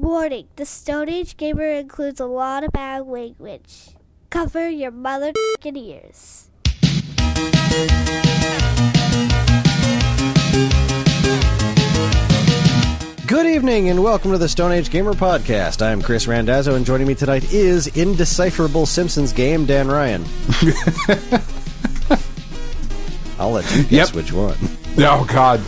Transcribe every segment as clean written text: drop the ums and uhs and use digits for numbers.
Warning, the Stone Age Gamer includes a lot of bad language. Cover your mother ears. Good evening and welcome to the Stone Age Gamer Podcast. I'm Kris Randazzo and joining me tonight is indecipherable Simpsons game Dan Ryan. I'll let you guess which one. Oh, God.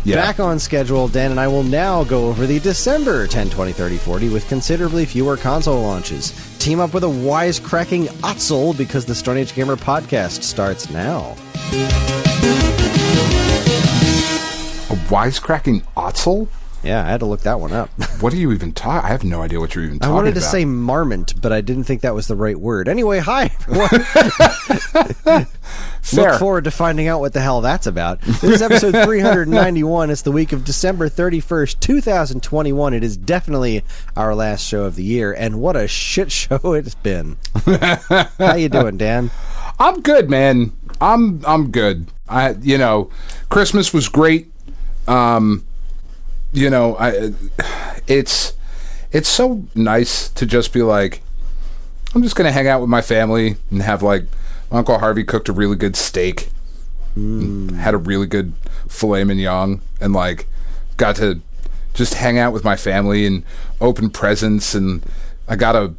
Yeah. Back on schedule, Dan and I will now go over the December 10, 20, 30, 40 with considerably fewer console launches. Team up with a wisecracking Otzel because the Stone Age Gamer Podcast starts now. A wisecracking Otzel? Yeah, I had to look that one up. What are you even talking? I have no idea what you're even talking about. I wanted to say marmot, but I didn't think that was the right word. Anyway, hi, everyone. Look forward to finding out what the hell that's about. This is episode 391. It's the week of December 31st, 2021. It is definitely our last show of the year, and what a shit show it's been. How you doing, Dan? I'm good, man. I'm good. Christmas was great. It's so nice to just be like, I'm just gonna hang out with my family and have like Uncle Harvey cooked a really good steak, had a really good filet mignon, and like got to just hang out with my family and open presents, and I got a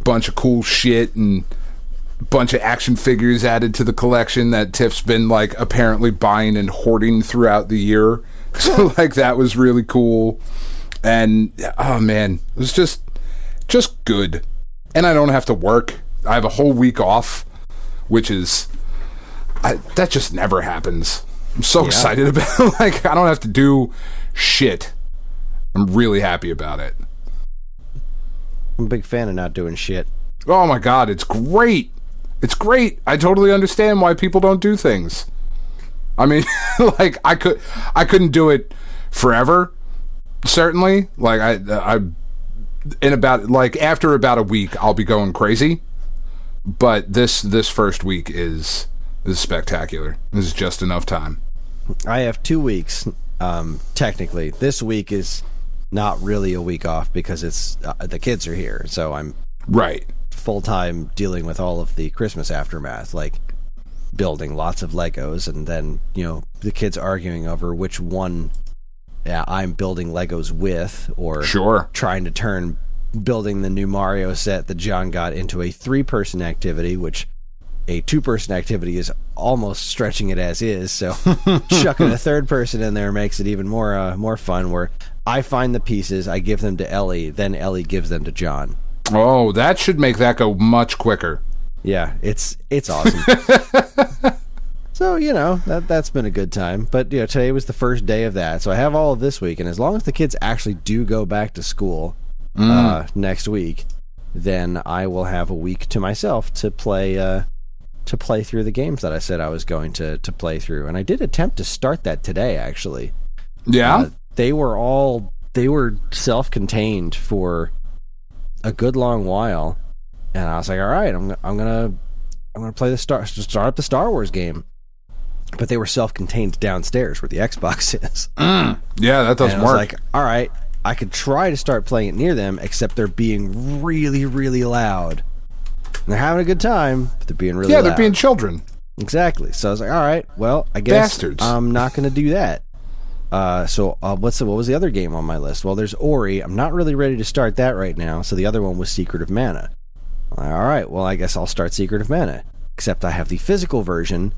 bunch of cool shit and a bunch of action figures added to the collection that Tiff's been like apparently buying and hoarding throughout the year. So like that was really cool. And oh man, it was just good. And I don't have to work. I have a whole week off, which is that just never happens. I'm so excited about it. Like I don't have to do shit. I'm really happy about it. I'm a big fan of not doing shit. Oh my god, it's great. It's great. I totally understand why people don't do things. I mean, like I couldn't do it forever. Certainly, like after about a week, I'll be going crazy. But this first week is spectacular. This is just enough time. I have 2 weeks. Technically, this week is not really a week off because it's the kids are here, so I'm full time dealing with all of the Christmas aftermath, like building lots of Legos, and then the kids arguing over which one I'm building Legos with, or trying to turn building the new Mario set that John got into a 3-person activity, which a 2-person activity is almost stretching it as is, so chucking a 3rd person in there makes it even more fun, where I find the pieces, I give them to Ellie, then Ellie gives them to John. Oh, that should make that go much quicker. Yeah, it's awesome. So, that's been a good time. But, today was the first day of that. So I have all of this week. And as long as the kids actually do go back to school next week, then I will have a week to myself to play through the games that I said I was going to play through. And I did attempt to start that today, actually. Yeah? They were self-contained for a good long while. And I was like, all right, I'm gonna start up the Star Wars game. But they were self-contained downstairs where the Xbox is. Yeah, that doesn't work. I was like, all right, I could try to start playing it near them, except they're being really, really loud. And they're having a good time, but they're being really loud. Yeah, they're being children. Exactly. So I was like, all right, well, I guess Bastards. I'm not going to do that. What was the other game on my list? Well, there's Ori. I'm not really ready to start that right now. So the other one was Secret of Mana. All right, well, I guess I'll start Secret of Mana. Except I have the physical version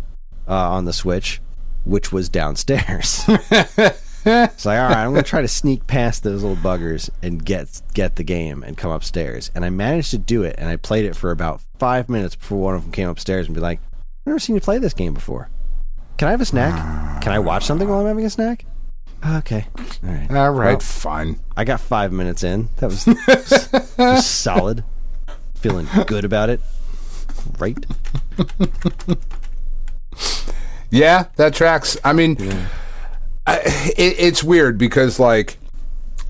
on the Switch, which was downstairs. It's like, all right, I'm going to try to sneak past those little buggers and get the game and come upstairs. And I managed to do it, and I played it for about 5 minutes before one of them came upstairs and be like, I've never seen you play this game before. Can I have a snack? Can I watch something while I'm having a snack? Okay. All right. Well, fine. I got 5 minutes in. That was solid. Feeling good about it. Right? Yeah, that tracks. I mean, it's weird because, like,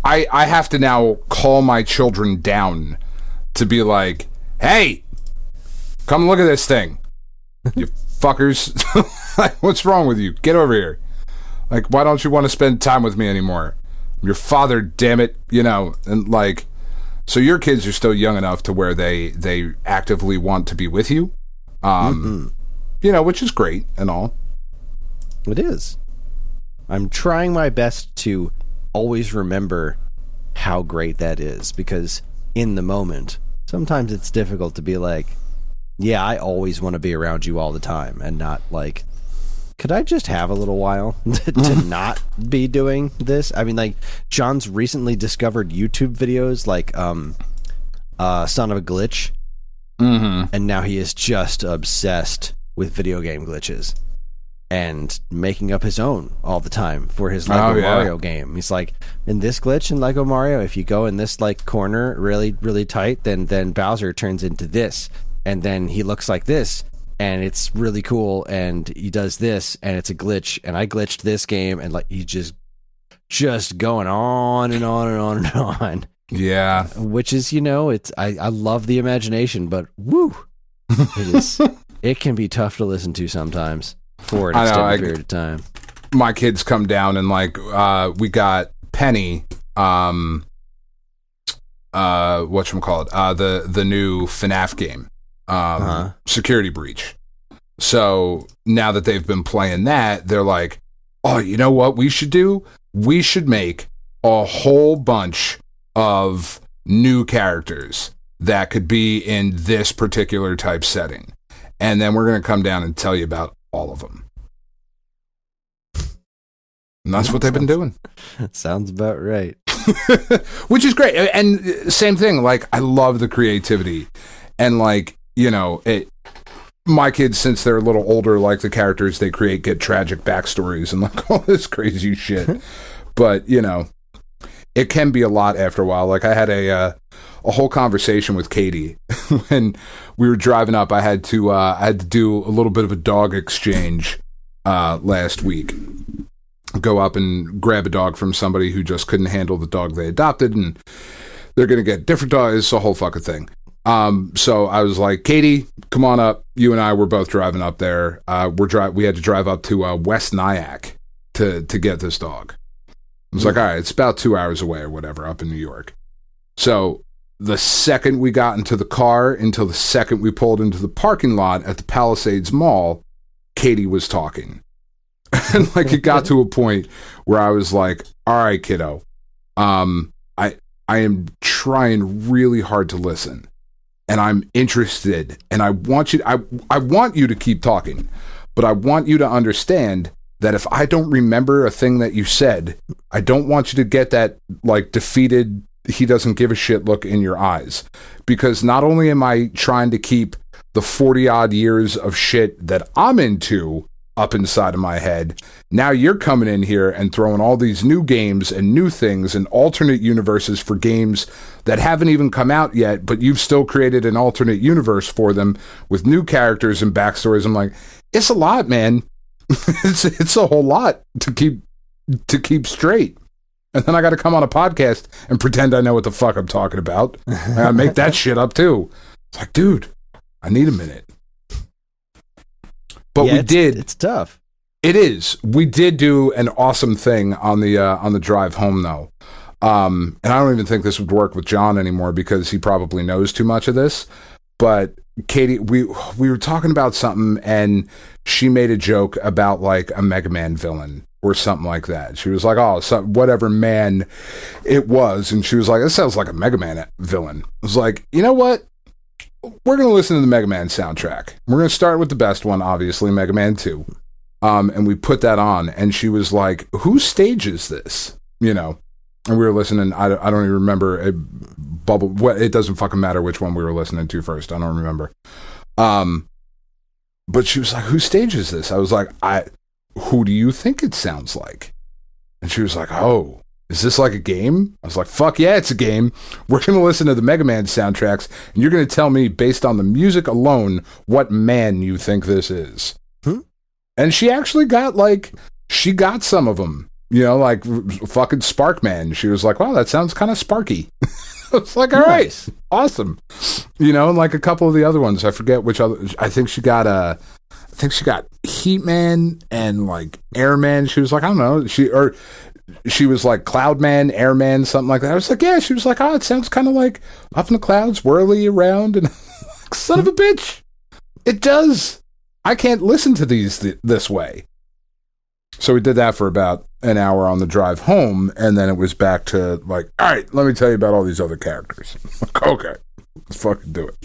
I have to now call my children down to be like, hey, come look at this thing. You fuckers. Like, what's wrong with you? Get over here. Like, why don't you want to spend time with me anymore? your father, damn it, and like, so your kids are still young enough to where they actively want to be with you, which is great and all. It is. I'm trying my best to always remember how great that is, because in the moment, sometimes it's difficult to be like, yeah, I always want to be around you all the time, and not like, could I just have a little while to not be doing this? I mean, like, John's recently discovered YouTube videos like Son of a Glitch, and now he is just obsessed with video game glitches and making up his own all the time for his Lego Mario game. He's like, in this glitch in Lego Mario, if you go in this like corner really, really tight, then Bowser turns into this, and then he looks like this, and it's really cool, and he does this, and it's a glitch, and I glitched this game, and like he just going on and on and on and on. Yeah. Which is, it's I love the imagination, but woo, it can be tough to listen to sometimes for an extended period of time. My kids come down and like we got Penny, whatchamacallit, the new FNAF game. Security Breach. So now that they've been playing that, they're like, oh, you know what we should do? We should make a whole bunch of new characters that could be in this particular type setting. And then we're going to come down and tell you about all of them. And that's what they've been doing. Sounds about right. Which is great. And same thing, like, I love the creativity. And like, my kids, since they're a little older, like the characters they create get tragic backstories and like all this crazy shit. But, it can be a lot after a while. Like I had a whole conversation with Katie when we were driving up. I had to do a little bit of a dog exchange last week. Go up and grab a dog from somebody who just couldn't handle the dog they adopted, and they're going to get different dogs. It's a whole fucking thing. So I was like, Katie, come on up. You and I were both driving up there. We had to drive up to West Nyack to get this dog. I was like, all right, it's about 2 hours away or whatever up in New York. So the second we got into the car until the second we pulled into the parking lot at the Palisades Mall, Katie was talking. And like it got to a point where I was like, all right, kiddo, I am trying really hard to listen. And I'm interested, and I want you to keep talking, but I want you to understand that if I don't remember a thing that you said, I don't want you to get that like defeated, he doesn't give a shit look in your eyes, because not only am I trying to keep the 40 odd years of shit that I'm into up inside of my head, now you're coming in here and throwing all these new games and new things and alternate universes for games that haven't even come out yet, but you've still created an alternate universe for them with new characters and backstories. I'm like, it's a lot, man. it's a whole lot to keep straight. And then I got to come on a podcast and pretend I know what the fuck I'm talking about. And I make that shit up too. It's like, dude, I need a minute. But yeah, it's tough. It is. We did do an awesome thing on the drive home though. And I don't even think this would work with John anymore because he probably knows too much of this. But Katie, we were talking about something and she made a joke about like a Mega Man villain or something like that. She was like, oh, whatever man it was. And she was like, it sounds like a Mega Man villain. I was like, you know what? We're going to listen to the Mega Man soundtrack. We're going to start with the best one, obviously, Mega Man 2. And we put that on, and she was like, whose stage is this? And we were listening. I don't even remember. It doesn't fucking matter which one we were listening to first. I don't remember. But she was like, whose stage is this? I was like, who do you think it sounds like? And she was like, oh, is this like a game? I was like, fuck yeah, it's a game. We're going to listen to the Mega Man soundtracks, and you're going to tell me, based on the music alone, what man you think this is. And she actually got, she got some of them. Like fucking Sparkman. She was like, wow, that sounds kind of sparky. I was like, all right, awesome. And like a couple of the other ones, I forget which other. I think she got Heatman and like Airman. She was like, I don't know. she was like Cloudman, Airman, something like that. I was like, yeah. She was like, oh, it sounds kind of like up in the clouds, whirly around, and like, son of a bitch, it does. I can't listen to these this way. So we did that for about an hour on the drive home, and then it was back to like, all right, let me tell you about all these other characters. Like, okay, let's fucking do it.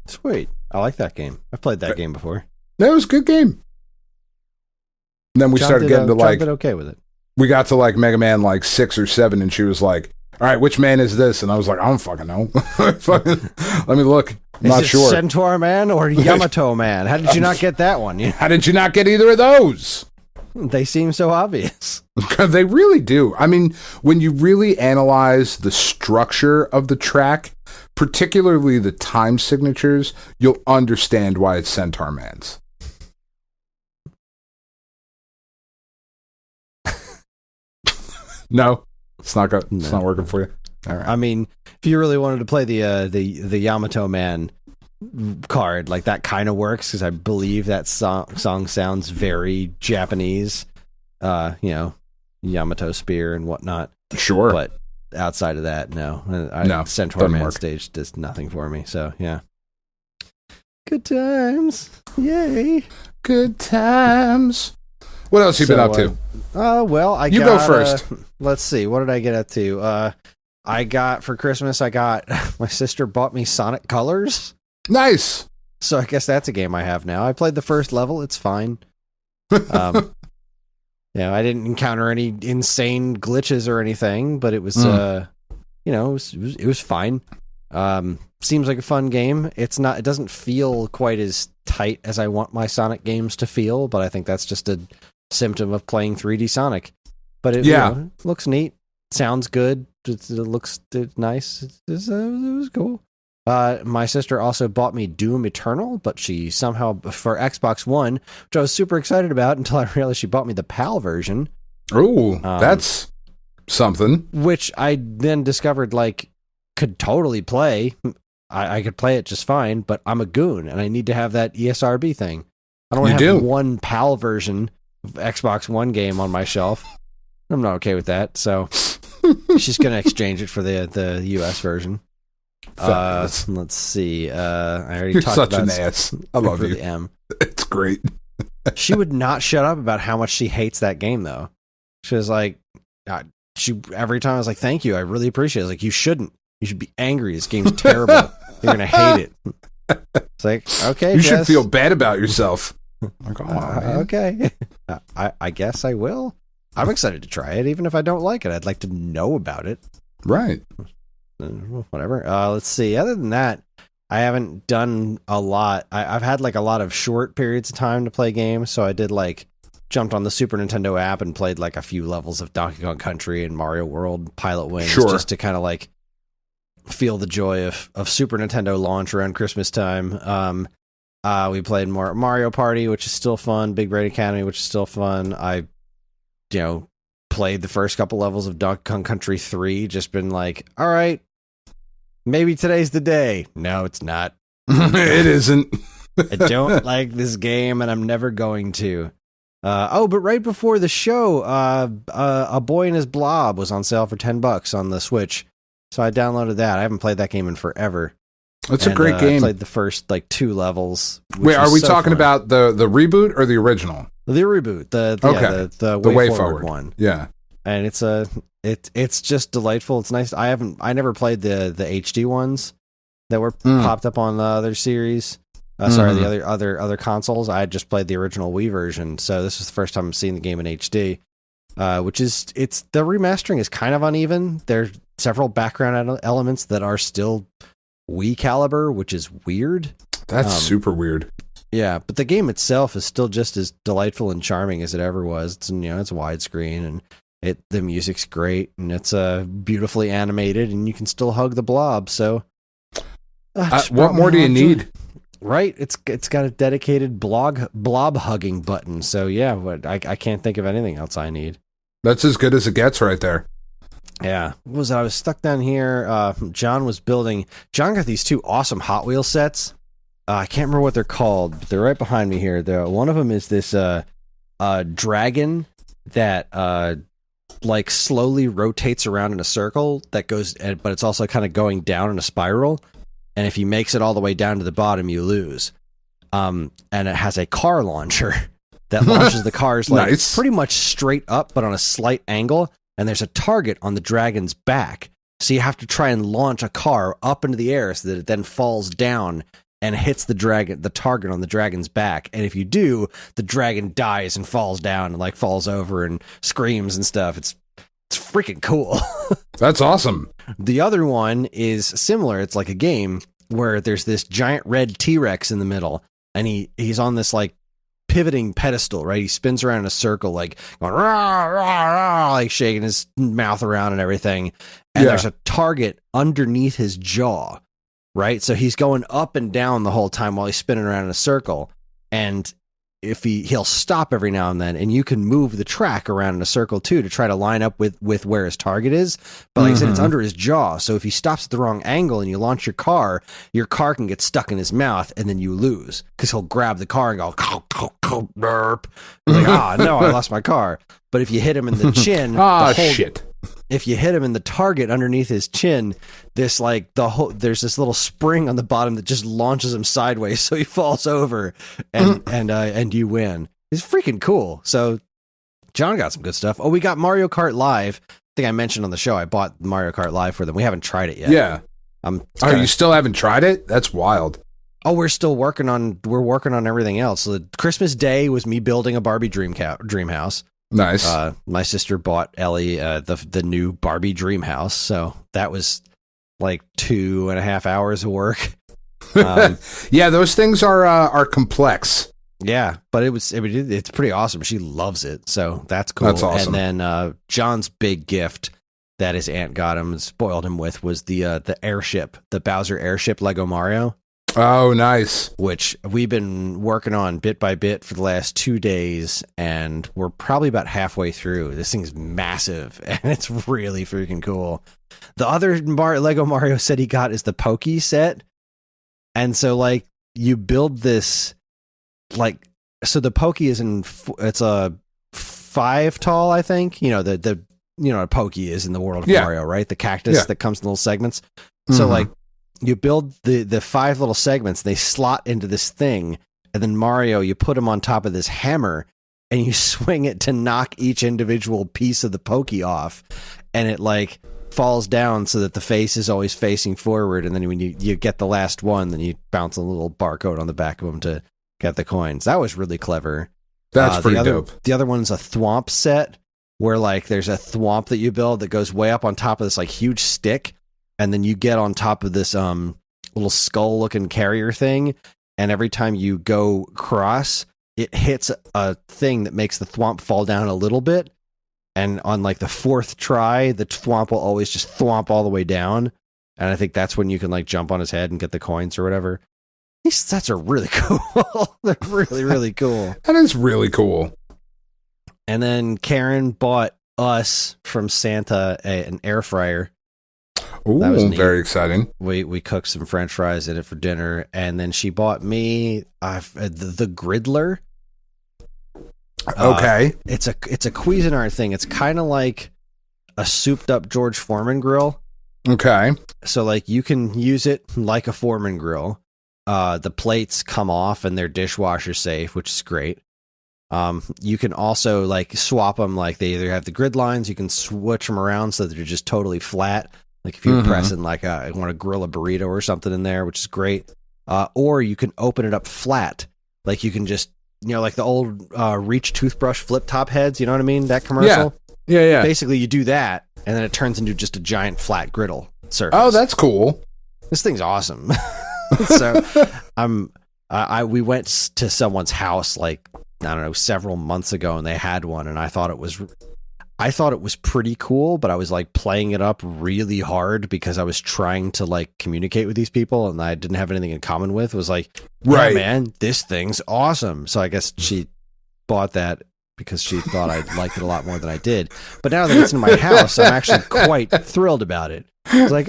Sweet. I like that game. I've played that game before. That was a good game. And then we started getting to like, John did okay with it. We got to like Mega Man like 6 or 7, and she was like, all right, which man is this? And I was like, I don't fucking know. Let me look. I'm not sure. Centaur Man or Yamato Man? How did you not get that one? How did you not get either of those? They seem so obvious. They really do. I mean, when you really analyze the structure of the track, particularly the time signatures, you'll understand why it's Centaur Man's. No, it's not It's not working for you. All right. I mean, if you really wanted to play the Yamato Man card, like that kind of works because I believe that song sounds very Japanese. Yamato spear and whatnot. Sure, but outside of that, no. Centaur Man stage does nothing for me. So yeah, good times, yay, good times. What else you been up to? Well, you go first. Let's see. What did I get up to? I got for Christmas. My sister bought me Sonic Colors. Nice. So I guess that's a game I have now. I played the first level. It's fine. I didn't encounter any insane glitches or anything, but it was, it was fine. Seems like a fun game. It doesn't feel quite as tight as I want my Sonic games to feel, but I think that's just a symptom of playing 3D Sonic. But it looks neat, sounds good, it looks nice. It was cool. My sister also bought me Doom Eternal, but she somehow, for Xbox One, which I was super excited about until I realized she bought me the PAL version. Oh, that's something. Which I then discovered, could totally play. I could play it just fine, but I'm a goon, and I need to have that ESRB thing. I don't have one PAL version of Xbox One game on my shelf. I'm not okay with that, so she's going to exchange it for the US version. Let's see. I already talked such about an ass. I love you. The M. It's great. She would not shut up about how much she hates that game, though. She was like, every time I was like, "Thank you, I really appreciate it." I was like, you shouldn't. You should be angry. This game's terrible. You're gonna hate it. It's like, okay, you should feel bad about yourself. Like, okay. I guess I will. I'm excited to try it, even if I don't like it. I'd like to know about it. Right. Whatever. Let's see. Other than that, I haven't done a lot. I've had a lot of short periods of time to play games. So I did jumped on the Super Nintendo app and played a few levels of Donkey Kong Country and Mario World Pilot Wings, just to kind of feel the joy of Super Nintendo launch around Christmas time. We played more Mario Party, which is still fun. Big Brain Academy, which is still fun. I, played the first couple levels of Donkey Kong Country 3, just been like, all right, maybe today's the day. No, it's not. It isn't. I don't like this game, and I'm never going to. But right before the show, A Boy and His Blob was on sale for $10 on the Switch, so I downloaded that. I haven't played that game in forever. It's a great game. I played the first 2 levels. Wait, are we talking about the reboot or the original? The reboot, the Way Forward one. Yeah, and it's just delightful. It's nice. I never played the HD ones that were popped up on the other series. The other consoles. I had just played the original Wii version, so this was the first time I'm seeing the game in HD. The remastering is kind of uneven. There's several background elements that are still Wii caliber, which is weird. That's super weird. Yeah, but the game itself is still just as delightful and charming as it ever was. It's it's widescreen, and the music's great, and it's beautifully animated, and you can still hug the blob. So, what more do you need? Right, it's got a dedicated blob hugging button. So yeah, I can't think of anything else I need. That's as good as it gets, right there. Yeah, I was stuck down here. John got these 2 awesome Hot Wheels sets. I can't remember what they're called, but they're right behind me here. One of them is this dragon that like slowly rotates around in a circle that goes, but it's also kind of going down in a spiral. And if he makes it all the way down to the bottom, you lose. And it has a car launcher that launches the cars like nice. Pretty much straight up, but on a slight angle. And there's a target on the dragon's back. So you have to try and launch a car up into the air so that it then falls down and hits the target on the dragon's back. And if you do, the dragon dies and falls down and like falls over and screams and stuff. It's freaking cool. That's awesome. The other one is similar. It's like a game where there's this giant red T-Rex in the middle, and he's on this like pivoting pedestal, right? He spins around in a circle, like going rah, rah, rah, like shaking his mouth around and everything. And there's a target underneath his jaw, right? So he's going up and down the whole time while he's spinning around in a circle. And if he'll stop every now and then, and you can move the track around in a circle too to try to line up with where his target is. But like I said, it's under his jaw. So if he stops at the wrong angle and you launch your car can get stuck in his mouth, and then you lose because he'll grab the car and go, burp. Like, no, I lost my car. But if you hit him in the chin, shit. If you hit him in the target underneath his chin, there's this little spring on the bottom that just launches him sideways, so he falls over, and you win. It's freaking cool. So John got some good stuff. Oh, we got Mario Kart Live. I think I mentioned on the show I bought Mario Kart Live for them. We haven't tried it yet. Yeah. You still haven't tried it? That's wild. Oh, we're working on everything else. So Christmas Day was me building a Barbie dream house. Nice. My sister bought Ellie the new Barbie dream house, so that was like 2.5 hours of work. Yeah, those things are complex. Yeah, but it's pretty awesome. She loves it, so that's cool. That's awesome. And then John's big gift that his aunt got him and spoiled him with was the Airship, the Bowser Airship Lego Mario. Oh, nice. Which we've been working on bit by bit for the last 2 days, and we're probably about halfway through. This thing's massive, and it's really freaking cool. The other Lego Mario set he got is the Pokey set. And so, like, you build this, like, so the Pokey is it's a 5 tall, I think. You know, a Pokey is in the world of Mario, right? The cactus that comes in little segments. So, like, you build the 5 little segments, they slot into this thing, and then Mario, you put him on top of this hammer, and you swing it to knock each individual piece of the Pokey off, and it like falls down so that the face is always facing forward, and then when you get the last one, then you bounce a little barcode on the back of them to get the coins. That was really clever. That's pretty dope. The other one's a thwomp set, where like there's a thwomp that you build that goes way up on top of this like huge stick, and then you get on top of this little skull-looking carrier thing, and every time you go cross, it hits a thing that makes the thwomp fall down a little bit, and on like the 4th try, the thwomp will always just thwomp all the way down, and I think that's when you can like jump on his head and get the coins or whatever. These sets are really cool. They're really, really cool. That is really cool. And then Karen bought us from Santa an air fryer. Ooh, that was very exciting. We cooked some French fries in it for dinner, and then she bought me the Griddler. Okay, it's a Cuisinart thing. It's kind of like a souped up George Foreman grill. Okay, so like you can use it like a Foreman grill. The plates come off and they're dishwasher safe, which is great. You can also like swap them. Like they either have the grid lines, you can switch them around so that they're just totally flat. Like if you're pressing like I want to grill a burrito or something in there, which is great. Or you can open it up flat. Like you can just, like the old Reach toothbrush flip top heads, you know what I mean? That commercial? Yeah. Basically you do that and then it turns into just a giant flat griddle surface. Oh, that's cool. This thing's awesome. So we went to someone's house like, I don't know, several months ago, and they had one, and I thought it was pretty cool, but I was like playing it up really hard because I was trying to like communicate with these people and I didn't have anything in common with. It was like, right, yeah, man, this thing's awesome. So I guess she bought that because she thought I liked it a lot more than I did. But now that it's in my house, I'm actually quite thrilled about it. I was like,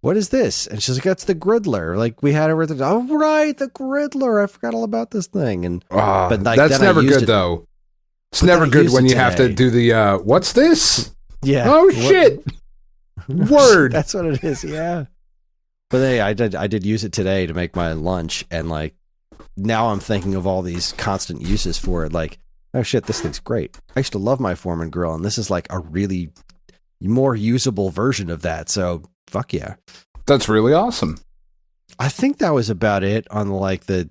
what is this? And she's like, that's the Griddler. Like we had her with oh right, the Griddler. I forgot all about this thing. And but like, that's never good though. It's never good when you have to do the, what's this? Yeah. Oh, shit. Word. That's what it is, yeah. But hey, I did use it today to make my lunch, and like now I'm thinking of all these constant uses for it. Like, oh shit, this thing's great. I used to love my Foreman grill, and this is like a really more usable version of that. So fuck yeah. That's really awesome. I think that was about it on like the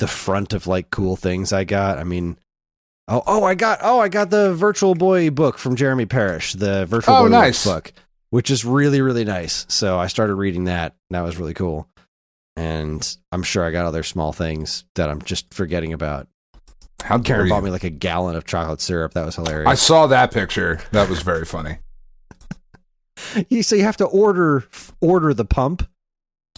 front of like cool things I got. I mean, I got the Virtual Boy book from Jeremy Parrish, the Virtual Boy nice. book, which is really, really nice. So I started reading that. And that was really cool. And I'm sure I got other small things that I'm just forgetting about. How dare Karen you? bought me like a gallon of chocolate syrup. That was hilarious. I saw that picture. That was very funny. So you have to order the pump.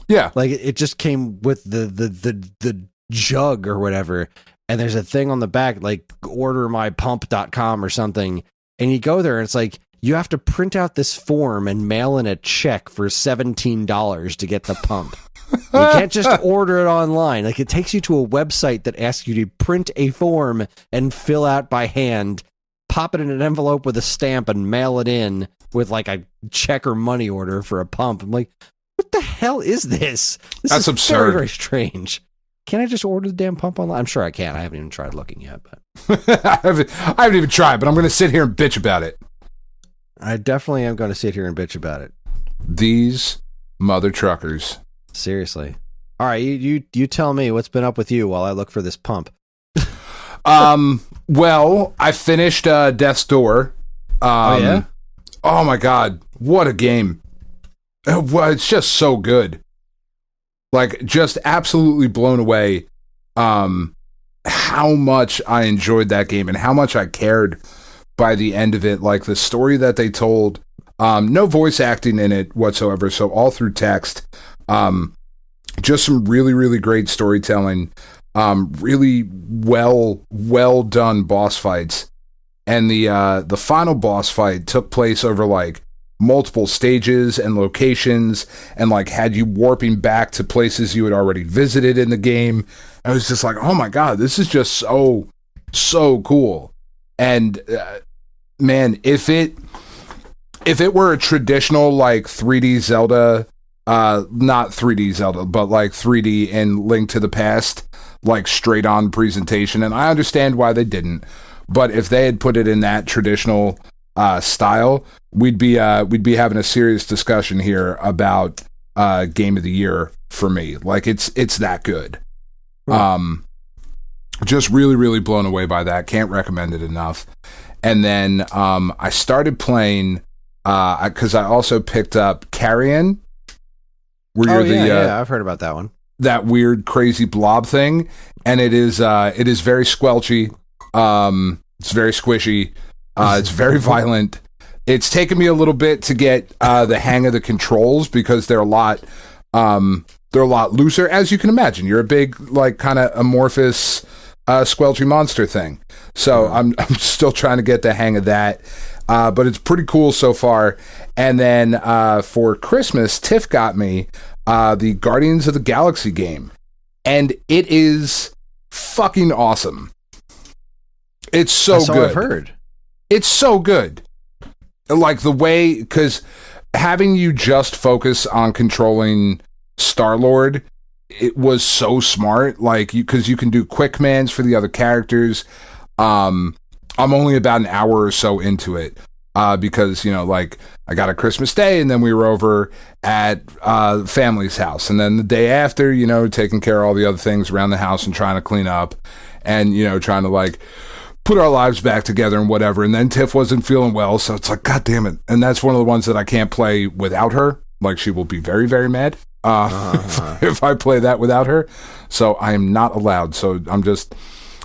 Yeah. Like it just came with the jug or whatever. And there's a thing on the back, like ordermypump.com or something. And you go there and it's like, you have to print out this form and mail in a check for $17 to get the pump. You can't just order it online. Like it takes you to a website that asks you to print a form and fill out by hand, pop it in an envelope with a stamp and mail it in with like a check or money order for a pump. I'm like, what the hell is this? That's is absurd. Very, very strange. Can I just order the damn pump online? I'm sure I can. I haven't even tried looking yet, but I haven't even tried, but I'm going to sit here and bitch about it. I definitely am going to sit here and bitch about it. These mother truckers. Seriously. All right, you tell me what's been up with you while I look for this pump. Well, I finished Death's Door. Oh yeah. Oh my god, what a game! Well, it's just so good. Like, just absolutely blown away. How much I enjoyed that game and how much I cared by the end of it. Like the story that they told. No voice acting in it whatsoever, so all through text. Just some really, really great storytelling. Really well done boss fights. And the final boss fight took place over like multiple stages and locations, and like had you warping back to places you had already visited in the game. I was just like, oh my god, this is just so cool. And man, if it were a traditional like 3D Zelda, not 3D Zelda, but like 3D and Link to the Past, like straight on presentation, and I understand why they didn't, but if they had put it in that traditional style, we'd be having a serious discussion here about game of the year for me. Like it's that good. Right. Just really, really blown away by that. Can't recommend it enough. And then I started playing because I also picked up Carrion. Where you're yeah, I've heard about that one. That weird, crazy blob thing, and it is very squelchy. It's very squishy. It's very violent. It's taken me a little bit to get the hang of the controls because they're a lot looser, as you can imagine. You're a big, like, kind of amorphous, squelchy monster thing. So I'm still trying to get the hang of that. But it's pretty cool so far. And then for Christmas, Tiff got me the Guardians of the Galaxy game. And it is fucking awesome. It's so That's good. all I've heard. It's so good. Like the way, because having you just focus on controlling Star-Lord, it was so smart. Like, because you can do quick commands for the other characters. I'm only about an hour or so into it. Because, like, I got a Christmas Day, and then we were over at family's house. And then the day after, taking care of all the other things around the house and trying to clean up. And, trying to, like, put our lives back together and whatever. And then Tiff wasn't feeling well, so it's like, God damn it. And that's one of the ones that I can't play without her. Like, she will be very, very mad if I play that without her. So I am not allowed. So I'm just,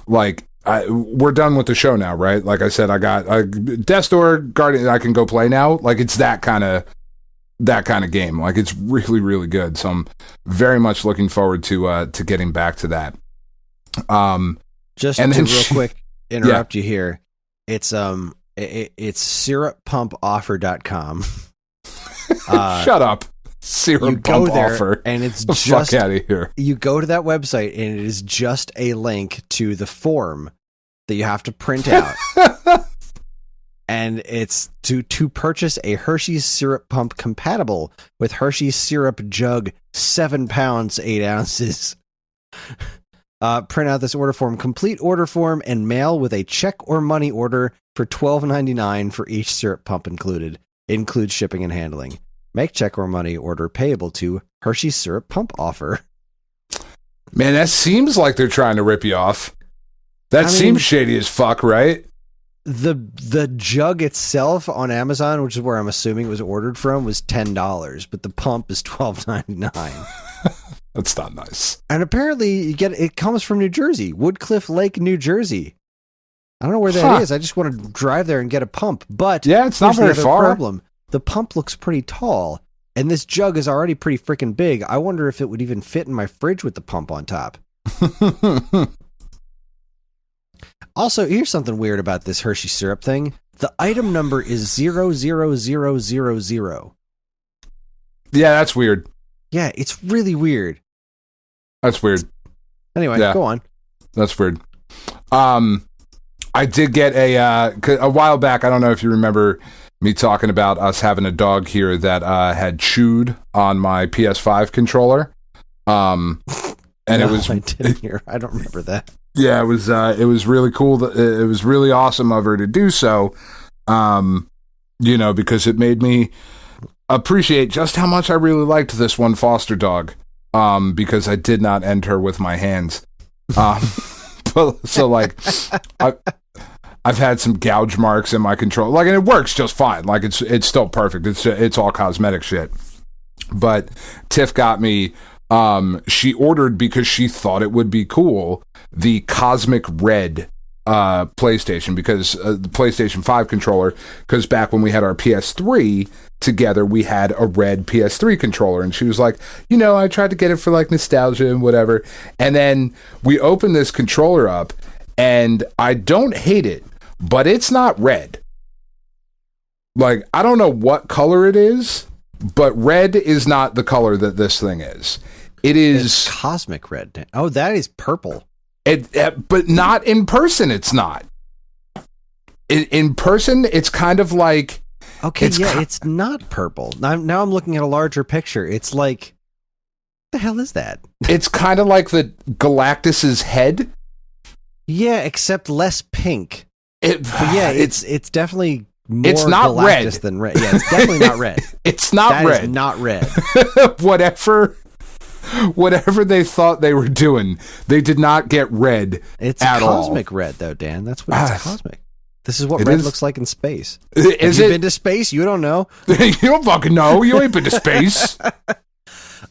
like, we're done with the show now, right? Like I said, I got Death's Door, Guardian, I can go play now. Like, it's that kind of game. Like, it's really, really good. So I'm very much looking forward to getting back to that. Just and to real quick interrupt you here. It's syrupppumpoffer.com. Shut up. Syrup Pump Offer. And it's the just fuck out of here. You go to that website and it is just a link to the form that you have to print out. And it's to purchase a Hershey's syrup pump compatible with Hershey's syrup jug, 7 pounds, 8 ounces. Print out this order form, complete order form, and mail with a check or money order for $12.99 for each syrup pump included. Includes shipping and handling. Make check or money order payable to Hershey's syrup pump offer. Man, that seems like they're trying to rip you off. That seems shady as fuck, right? The jug itself on Amazon, which is where I'm assuming it was ordered from, was $10, but the pump is $12.99. That's not nice. And apparently it comes from New Jersey, Woodcliff Lake, New Jersey. I don't know where that is. I just want to drive there and get a pump. But yeah, it's not very far. Problem. The pump looks pretty tall, and this jug is already pretty freaking big. I wonder if it would even fit in my fridge with the pump on top. Also, here's something weird about this Hershey syrup thing. The item number is 00000. Yeah, that's weird. Yeah, it's really weird. That's weird. Anyway, go on. That's weird. I did get a while back. I don't know if you remember me talking about us having a dog here that had chewed on my PS5 controller. And no, it was. I didn't hear. I don't remember that. Yeah, it was really cool. It was really awesome of her to do so. Because it made me appreciate just how much I really liked this one foster dog. Because I did not end her with my hands. So like, I've had some gouge marks in my control, like, and it works just fine. Like it's still perfect. It's all cosmetic shit. But Tiff got me. She ordered because she thought it would be cool the Cosmic Red PlayStation, because the PlayStation 5 controller, because back when we had our PS3 together, we had a red PS3 controller, and she was like, I tried to get it for like nostalgia and whatever, and then we opened this controller up, and I don't hate it, but it's not red. Like, I don't know what color it is, but red is not the color that this thing is. It's cosmic red. Oh, that is purple. But not in person. It's not. In person, it's kind of like. Okay, it's not purple. Now I'm looking at a larger picture. It's like, what the hell is that? It's kind of like the Galactus's head. Yeah, except less pink. It's definitely more it's not Galactus red than red. Yeah, it's definitely not red. It's not that red. Is not red. Whatever they thought they were doing, they did not get red. It's at cosmic all. Red, though, Dan. That's what it's cosmic. This is what it red is? looks like in space. Have you been to space? You don't know. You don't fucking know. You ain't been to space.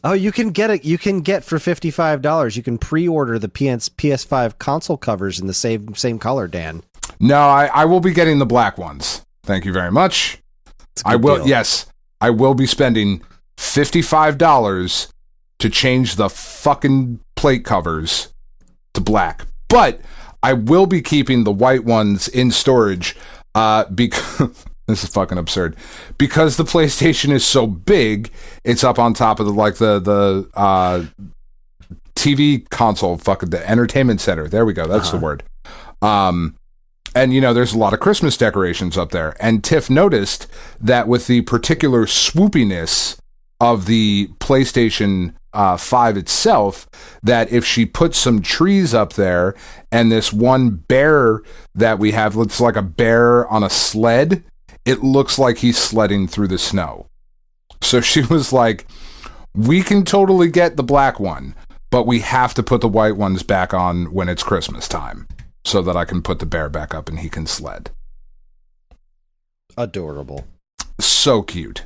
Oh, you can get it. You can get for $55. You can pre-order the PS5 console covers in the same color, Dan. No, I will be getting the black ones. Thank you very much. I will. Deal. Yes, I will be spending $55 to change the fucking plate covers to black. But I will be keeping the white ones in storage because this is fucking absurd. Because the PlayStation is so big, it's up on top of the TV console, fucking the entertainment center. There we go. That's the word. And there's a lot of Christmas decorations up there. And Tiff noticed that with the particular swoopiness of the PlayStation 5 itself, that if she puts some trees up there and this one bear that we have, it's like a bear on a sled, it looks like he's sledding through the snow. So she was like, we can totally get the black one, but we have to put the white ones back on when it's Christmas time so that I can put the bear back up and he can sled. Adorable. So cute.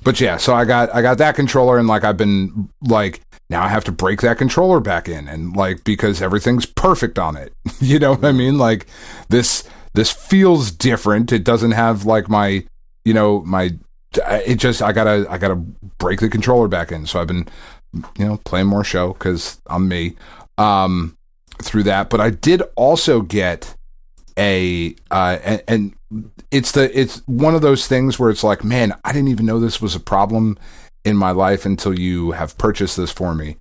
But yeah, so I got that controller, and like I've been like, now I have to break that controller back in, and like, because everything's perfect on it. You know what I mean? Like this feels different. It doesn't have like I gotta break the controller back in. So I've been, playing more show because I'm me, through that. But I did also get and it's one of those things where it's like, man, I didn't even know this was a problem in my life until you have purchased this for me.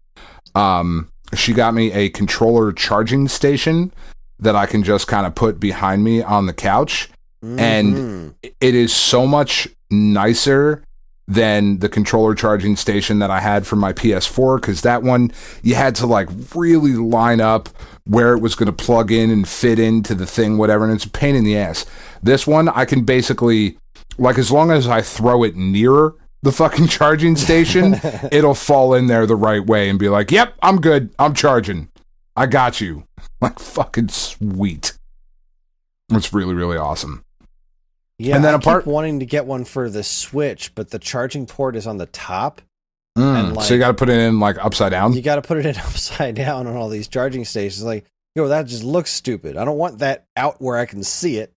She got me a controller charging station that I can just kind of put behind me on the couch. And it is so much nicer than the controller charging station that I had for my PS4, because that one, you had to like really line up where it was going to plug in and fit into the thing, whatever, and it's a pain in the ass. This one, I can basically, like, as long as I throw it near the fucking charging station, it'll fall in there the right way and be like, yep, I'm good, I'm charging, I got you. Like, fucking sweet. It's really, really awesome. Yeah, and then I keep wanting to get one for the Switch, but the charging port is on the top. And so you got to put it in like upside down? You got to put it in upside down on all these charging stations. Like, that just looks stupid. I don't want that out where I can see it.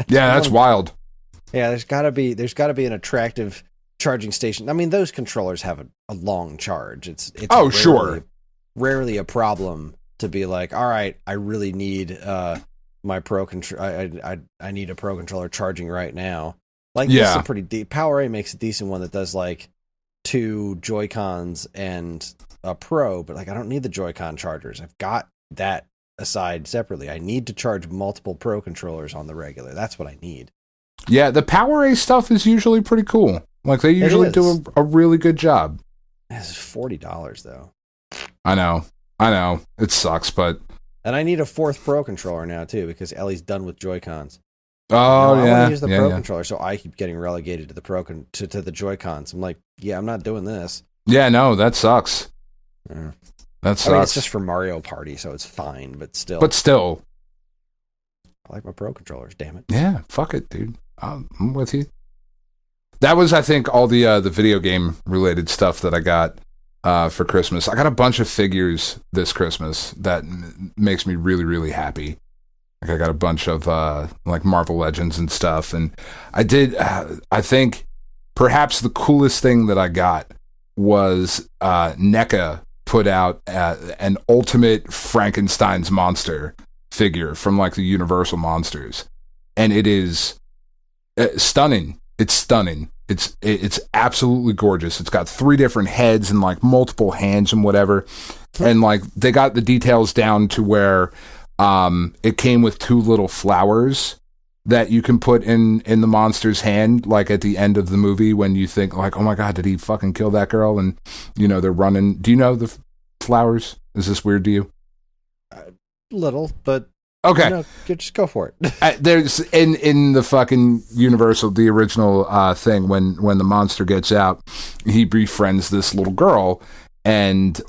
Yeah, that's wild. Yeah, there's got to be an attractive charging station. I mean, those controllers have a long charge. It's rarely a problem to be like, all right, I really need my Pro control. I need a Pro controller charging right now. Like, this is a pretty deep. PowerA makes a decent one that does like 2 Joy-Cons and a Pro, but like I don't need the Joy-Con chargers. I've got that aside separately. I need to charge multiple Pro controllers on the regular. That's what I need. Yeah, the PowerA stuff is usually pretty cool. Like, they usually do a really good job. It's $40 though. I know. It sucks, but... And I need a 4th Pro controller now, too, because Ellie's done with Joy-Cons. Oh, I want yeah. to use the Pro controller, so I keep getting relegated to the to the Joy-Cons. I'm like, yeah, I'm not doing this. Yeah, no, that sucks. Yeah. That sucks. I mean, it's just for Mario Party, so it's fine, but still. I like my Pro controllers, damn it. Yeah, fuck it, dude. I'm with you. That was, I think, all the video game related stuff that I got for Christmas. I got a bunch of figures this Christmas that makes me really, really happy. Like, I got a bunch of like Marvel Legends and stuff, and I did. I think perhaps the coolest thing that I got was NECA put out an Ultimate Frankenstein's monster figure from like the Universal Monsters, and it is stunning. It's stunning. It's absolutely gorgeous. It's got 3 different heads and like multiple hands and whatever, and like they got the details down to where it came with 2 little flowers that you can put in the monster's hand, like at the end of the movie when you think like, oh my god, did he fucking kill that girl? And they're running. Do you know the flowers? Is this weird to you? Little, but okay, just go for it. There's in the fucking Universal, the original thing, when the monster gets out, he befriends this little girl, and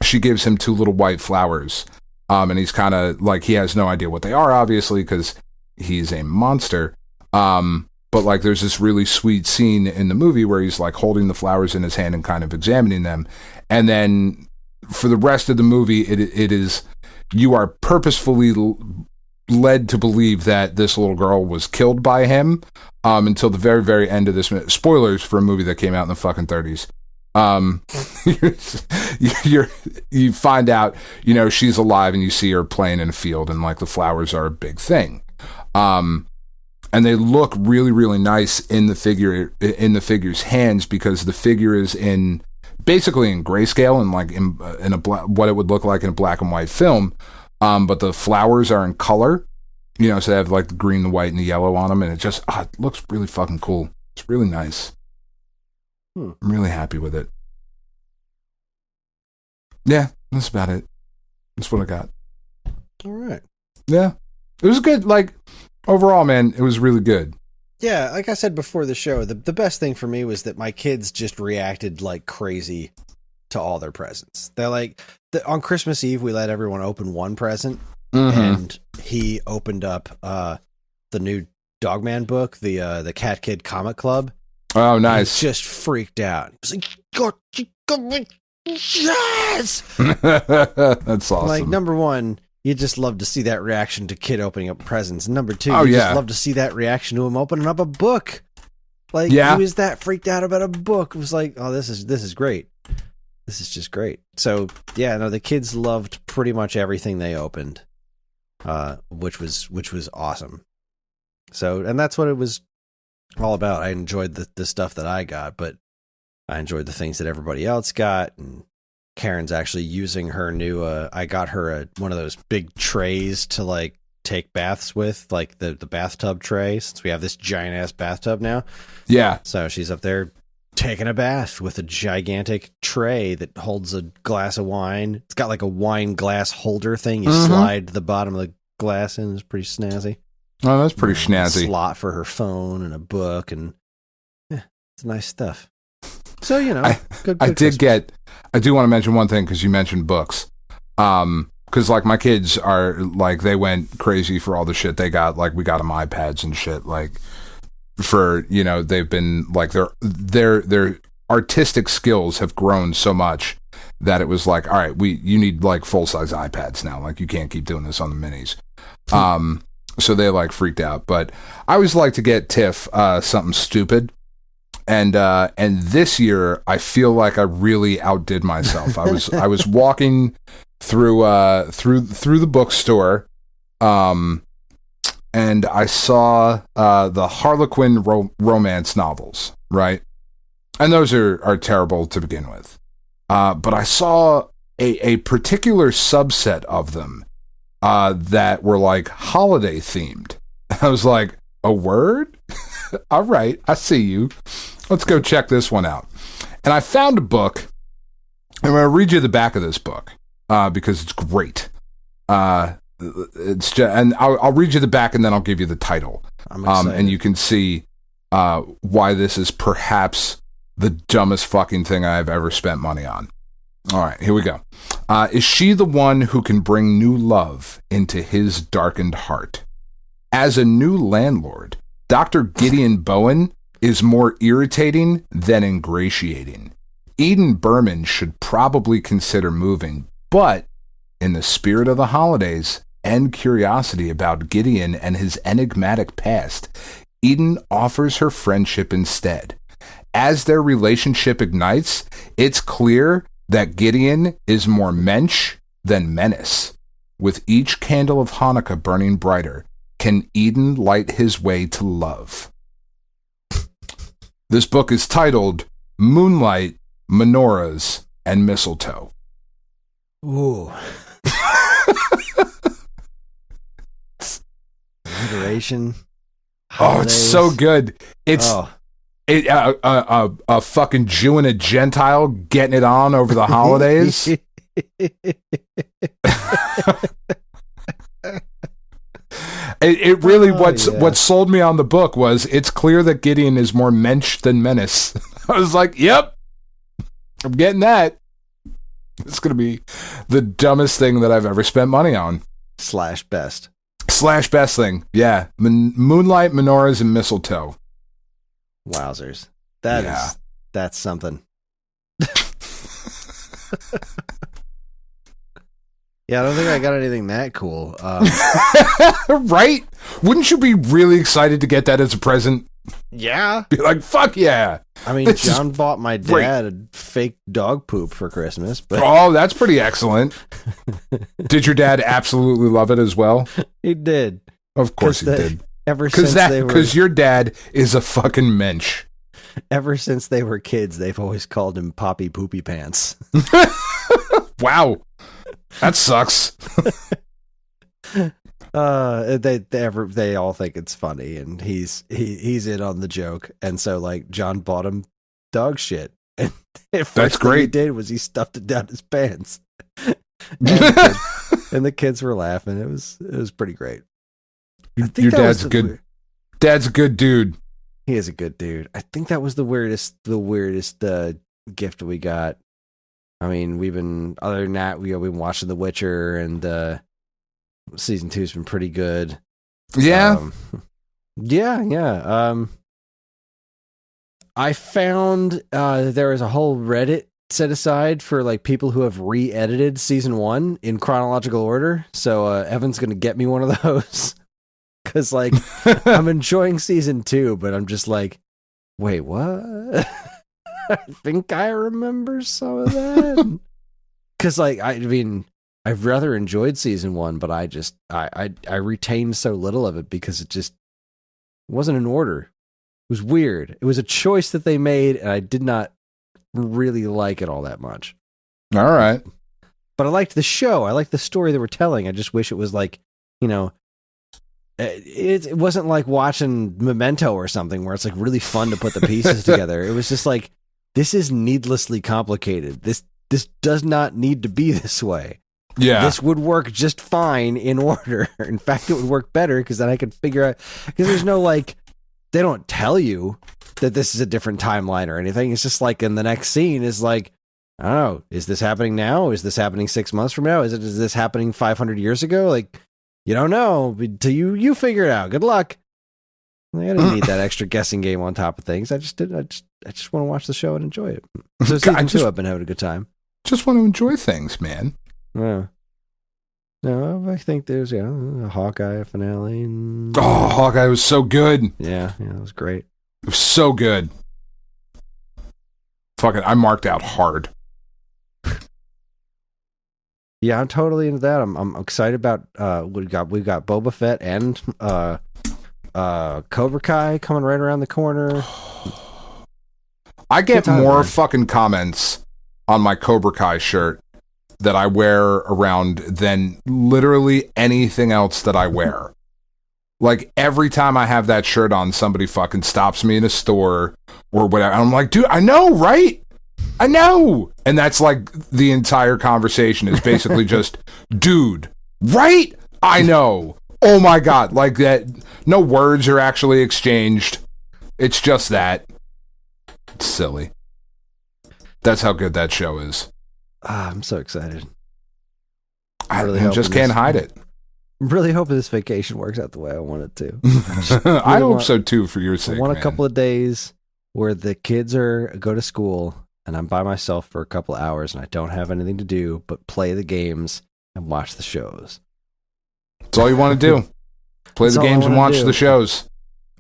she gives him 2 little white flowers, and he's kind of like, he has no idea what they are, obviously, because he's a monster. But like, there's this really sweet scene in the movie where he's like holding the flowers in his hand and kind of examining them, and then for the rest of the movie, it is. You are purposefully led to believe that this little girl was killed by him until the very, very end of this. Spoilers for a movie that came out in the fucking 30s. You find out, she's alive, and you see her playing in a field, and like the flowers are a big thing. And they look really, really nice in the figure's hands, because the figure is basically in grayscale and like in what it would look like in a black and white film, but the flowers are in color, so they have like the green, the white, and the yellow on them, and it just it looks really fucking cool. It's really nice. I'm really happy with it. Yeah, that's about it. That's what I got. All right. Yeah, it was good. Like, overall, man, it was really good. Yeah, like I said before the show, the best thing for me was that my kids just reacted like crazy to all their presents. They're like, on Christmas Eve, we let everyone open one present, and he opened up the new Dogman book, the Cat Kid Comic Club. Oh, nice! He just freaked out. He was like, yes! That's awesome. Like, number one, you just love to see that reaction to kid opening up presents. Number 2, just love to see that reaction to him opening up a book. Like, he was that freaked out about a book. It was like, oh, this is great. This is just great. So, yeah, no, the kids loved pretty much everything they opened, which was awesome. So, and that's what it was all about. I enjoyed the stuff that I got, but I enjoyed the things that everybody else got, and Karen's actually using her new. I got her one of those big trays to like take baths with, like the bathtub tray, since we have this giant ass bathtub now. Yeah. So she's up there taking a bath with a gigantic tray that holds a glass of wine. It's got like a wine glass holder thing. You slide the bottom of the glass in. It's pretty snazzy. Oh, that's pretty snazzy. A slot for her phone and a book, and yeah, it's nice stuff. So, you know, good I Christmas. do want to mention one thing, because you mentioned books. Because like my kids are like, they went crazy for all the shit they got. Like we got them iPads and shit. Like for, you know, they've been like their artistic skills have grown so much that it was like, all right, you need like full size iPads now. Like you can't keep doing this on the minis. So they like freaked out. But I always like to get Tiff something stupid. And this year I feel like I really outdid myself. I was walking through the bookstore, and I saw the Harlequin romance novels, right? And those are terrible to begin with. But I saw a particular subset of them that were like holiday themed. I was like, a word? All right, I see you. Let's go check this one out. And I found a book. I'm going to read you the back of this book because it's great. It's just, and I'll read you the back and then I'll give you the title. I'm excited. And you can see why this is perhaps the dumbest fucking thing I've ever spent money on. All right, here we go. Is she the one who can bring new love into his darkened heart? As a new landlord, Dr. Gideon Bowen is more irritating than ingratiating. Eden Berman should probably consider moving, but in the spirit of the holidays and curiosity about Gideon and his enigmatic past, Eden offers her friendship instead. As their relationship ignites, it's clear that Gideon is more mensch than menace. With each candle of Hanukkah burning brighter, can Eden light his way to love? This book is titled Moonlight, Menorahs, and Mistletoe. Ooh. Alliteration. Oh, it's so good. It's a fucking Jew and a Gentile getting it on over the holidays. It really what sold me on the book was it's clear that Gideon is more mensch than menace. I was like, yep, I'm getting that. It's going to be the dumbest thing that I've ever spent money on. Slash best thing. Yeah. Moonlight, Menorahs, and Mistletoe. Wowzers. That's something. Yeah, I don't think I got anything that cool. Right? Wouldn't you be really excited to get that as a present? Yeah. Be like, fuck yeah. I mean, John bought my dad a fake dog poop for Christmas. But oh, that's pretty excellent. Did your dad absolutely love it as well? He did. Of course he did. Because your dad is a fucking mensch. Ever since they were kids, they've always called him Poppy Poopy Pants. Wow. That sucks. They all think it's funny, and he's in on the joke, and so like John bought him dog shit, and that's great. Thing he did was he stuffed it down his pants, and the kids were laughing. It was pretty great. Your dad's good. Dad's a good dude. He is a good dude. I think that was the weirdest gift we got. I mean, other than that, we've been watching The Witcher, and season 2's been pretty good. Yeah. Yeah. I found there is a whole Reddit set aside for like people who have re-edited season 1 in chronological order. So Evan's going to get me one of those. Because like I'm enjoying season 2, but I'm just like, wait, what? I think I remember some of that. Because like I mean, I've rather enjoyed season 1, but I retained so little of it because it just wasn't in order. It was weird. It was a choice that they made, and I did not really like it all that much. All right. But I liked the show. I liked the story they were telling. I just wish it was like, it wasn't like watching Memento or something where it's like really fun to put the pieces together. It was just like, this is needlessly complicated. This does not need to be this way. Yeah. This would work just fine in order. In fact, it would work better because then I could figure out, because there's no like, they don't tell you that this is a different timeline or anything. It's just like in the next scene is like, I don't know, is this happening now? Is this happening 6 months from now? Is this happening 500 years ago? Like, you don't know until you figure it out. Good luck. I didn't need that extra guessing game on top of things. I just want to watch the show and enjoy it. So season 2, I've been having a good time. Just want to enjoy things, man. Yeah. No, I think there's a Hawkeye finale. And, Hawkeye was so good. Yeah, it was great. It was so good. Fuck it, I marked out hard. Yeah, I'm totally into that. I'm excited about we've got Boba Fett and Cobra Kai coming right around the corner. I get more fucking comments on my Cobra Kai shirt that I wear around than literally anything else that I wear. Like, every time I have that shirt on, somebody fucking stops me in a store or whatever. And I'm like, dude, I know, right? I know. And that's like the entire conversation is basically just, dude, right? I know. Oh my God. Like that. No words are actually exchanged. It's just that. It's silly. That's how good that show is. I'm so excited. I really just can't hide it. I'm really hoping this vacation works out the way I want it to. I hope so too, for your sake. I want a couple of days where the kids go to school and I'm by myself for a couple of hours and I don't have anything to do but play the games and watch the shows. That's all you want to do. Play the games and watch the shows.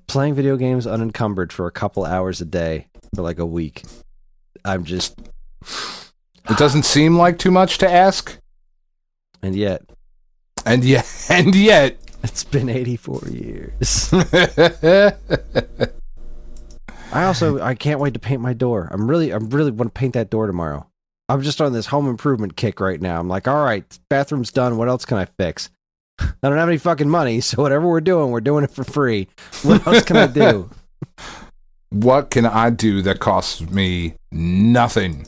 Playing video games unencumbered for a couple hours a day for like a week. I'm just... It doesn't seem like too much to ask. And yet... It's been 84 years. I can't wait to paint my door. I really want to paint that door tomorrow. I'm just on this home improvement kick right now. I'm like, all right, bathroom's done. What else can I fix? I don't have any fucking money, so whatever we're doing it for free. What else can I do? What can I do that costs me nothing?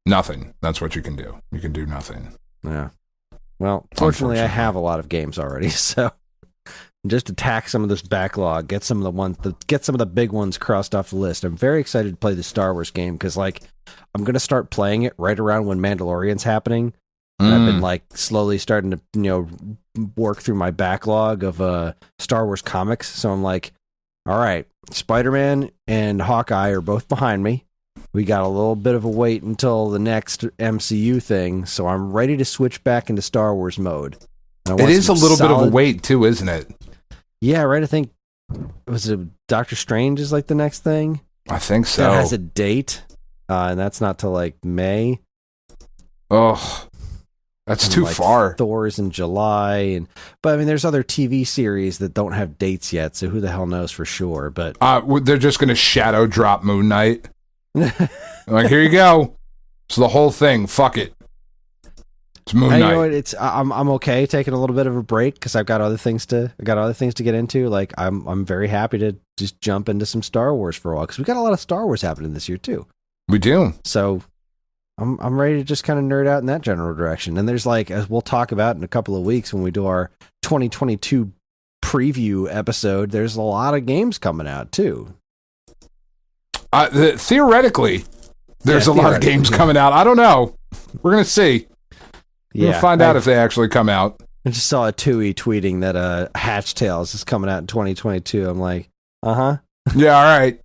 Nothing. That's what you can do. You can do nothing. Yeah. Well, fortunately, I have a lot of games already, so just attack some of this backlog, get some of the big ones crossed off the list. I'm very excited to play the Star Wars game because, like, I'm gonna start playing it right around when Mandalorian's happening. And I've been like slowly starting to work through my backlog of Star Wars comics. So I'm like, all right, Spider-Man and Hawkeye are both behind me. We got a little bit of a wait until the next MCU thing, so I'm ready to switch back into Star Wars mode. It is a little bit of a wait too, isn't it? Yeah, right. I think Doctor Strange is like the next thing. I think so. That has a date, and that's not till like May. Oh, that's too far. Thor's in July, but I mean, there's other TV series that don't have dates yet, so who the hell knows for sure? But they're just going to shadow drop Moon Knight. Like, here you go. So the whole thing, fuck it. It's Moon Knight. You know what? I'm okay taking a little bit of a break because I've got other things to get into. Like I'm very happy to just jump into some Star Wars for a while because we got a lot of Star Wars happening this year too. We do. So I'm ready to just kind of nerd out in that general direction. And there's like, as we'll talk about in a couple of weeks when we do our 2022 preview episode, there's a lot of games coming out too. Theoretically, there's a lot of games coming out. I don't know. We're going to see. We'll find out if they actually come out. I just saw a Tui tweeting that Hatch Tales is coming out in 2022. I'm like, uh-huh. Yeah, all right.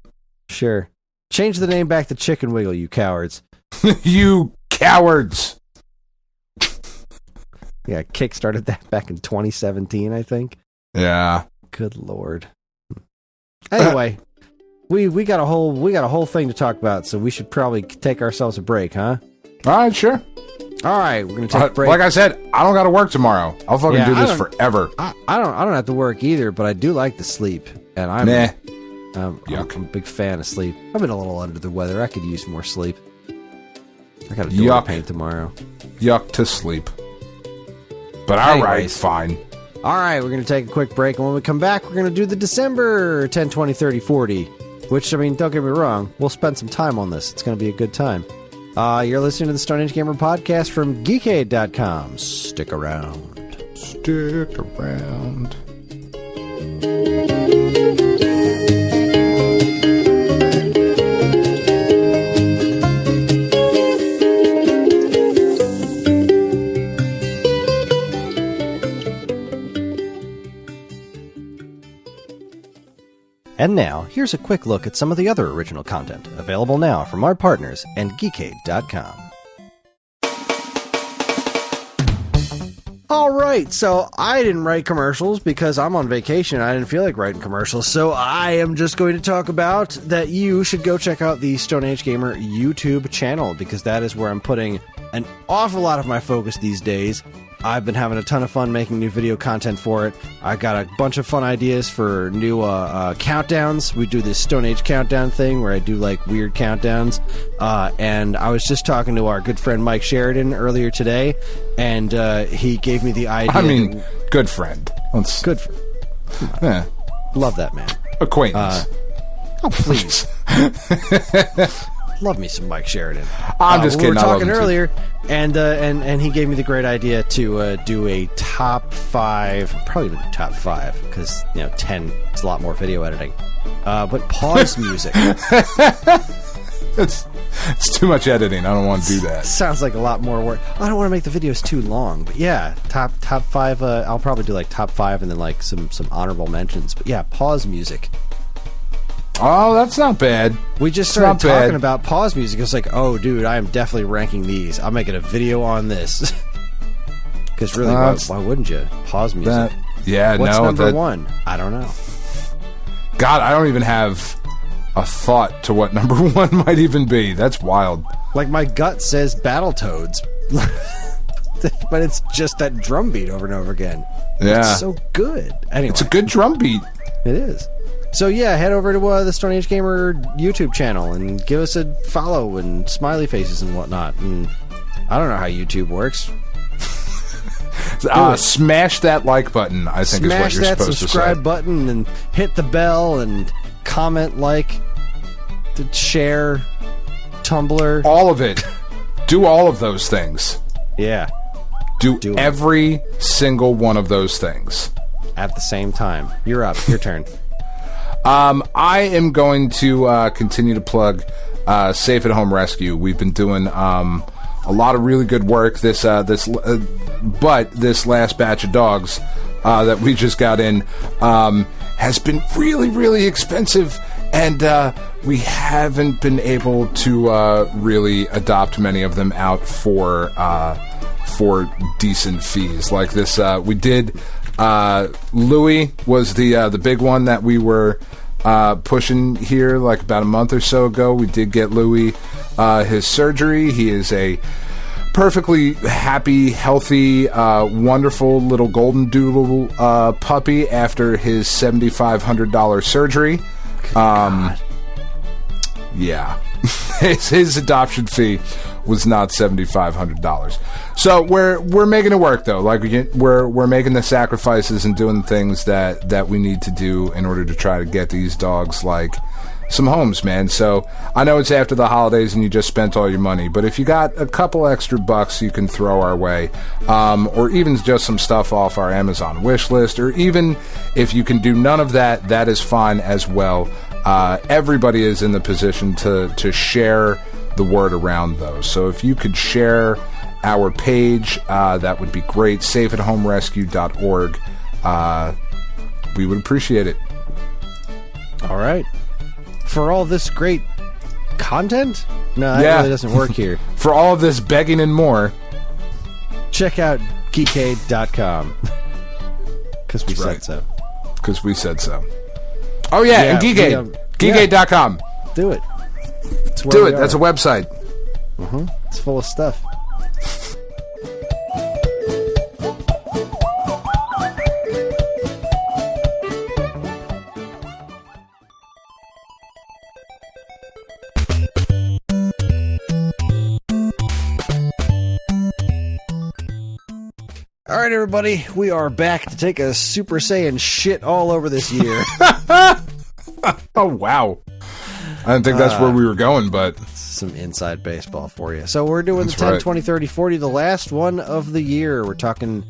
Sure. Change the name back to Chicken Wiggle, you cowards. You cowards. Yeah, kickstarted that back in 2017, I think. Yeah. Good Lord. Anyway, we got a whole thing to talk about, so we should probably take ourselves a break, huh? All right, sure. All right, we're gonna take a break. Like I said, I don't got to work tomorrow. I'll fucking do this forever. I don't have to work either, but I do like to sleep, and I'm a big fan of sleep. I've been a little under the weather. I could use more sleep. I got a door to paint tomorrow. Yuck to sleep. But alright, fine. Alright, we're going to take a quick break, and when we come back, we're going to do the December 10, 20, 30, 40. Which, I mean, don't get me wrong, we'll spend some time on this. It's going to be a good time. You're listening to the Stone Age Gamer podcast from Geekade.com. Stick around. Stick around. And now, here's a quick look at some of the other original content available now from our partners and Geekade.com. Alright, so I didn't write commercials because I'm on vacation. I didn't feel like writing commercials, so I am just going to talk about that you should go check out the Stone Age Gamer YouTube channel, because that is where I'm putting an awful lot of my focus these days. I've been having a ton of fun making new video content for it. I got a bunch of fun ideas for new countdowns. We do this Stone Age countdown thing where I do like weird countdowns. And I was just talking to our good friend Mike Sheridan earlier today, and he gave me the idea. I mean, good friend. Good friend. Yeah. Love that man. Acquaintance. Oh, please. Love me some Mike Sheridan. I'm just kidding. We were talking earlier, and he gave me the great idea to do a top 5, probably top 5, because 10 is a lot more video editing. But pause music. It's too much editing. I don't want to do that. Sounds like a lot more work. I don't want to make the videos too long, but yeah, top 5. I'll probably do like top 5 and then like some honorable mentions. But yeah, pause music. Oh, that's not bad. We just started talking about pause music. It's like, oh, dude, I am definitely ranking these. I'm making a video on this. Because really, why wouldn't you? Pause music. What's number 1? I don't know. God, I don't even have a thought to what number 1 might even be. That's wild. Like, my gut says Battletoads. But it's just that drum beat over and over again. Yeah. It's so good. Anyway. It's a good drum beat. It is. So yeah, head over to the Stone Age Gamer YouTube channel and give us a follow and smiley faces and whatnot. And I don't know how YouTube works. Smash that like button, I think is what you're supposed to say. Smash that subscribe button and hit the bell and comment, like, share, Tumblr. All of it. Do all of those things. Yeah. Do every single one of those things. At the same time. You're up. Your turn. I am going to continue to plug Safe at Home Rescue. We've been doing a lot of really good work. But this last batch of dogs that we just got in has been really, really expensive, and we haven't been able to really adopt many of them out for decent fees. Like this, we did. Louis was the big one that we were pushing here like about a month or so ago. We did get Louis his surgery. He is a perfectly happy, healthy, wonderful little golden doodle puppy after his $7,500 surgery. Yeah. His adoption fee was not $7,500. So we're making it work, though. Like we're making the sacrifices and doing things that we need to do in order to try to get these dogs like some homes, man. So I know it's after the holidays and you just spent all your money, but if you got a couple extra bucks you can throw our way, or even just some stuff off our Amazon wish list, or even if you can do none of that, that is fine as well. Everybody is in the position to share the word around those. So if you could share our page, that would be great. safeathomerescue.org. We would appreciate it. All right. For all this great content? No, that really doesn't work here. For all of this begging and more, check out Geekade.com. Because we said so. Because we said so. Oh, yeah, and Geekade. Geekade.com. Do it. Do it. That's a website. Mm-hmm. It's full of stuff. right, everybody, we are back to take a Super Saiyan shit all over this year. Oh, wow. I didn't think that's where we were going, but... Some inside baseball for you. So we're doing the 10, 20, 30, 40, the last one of the year. We're talking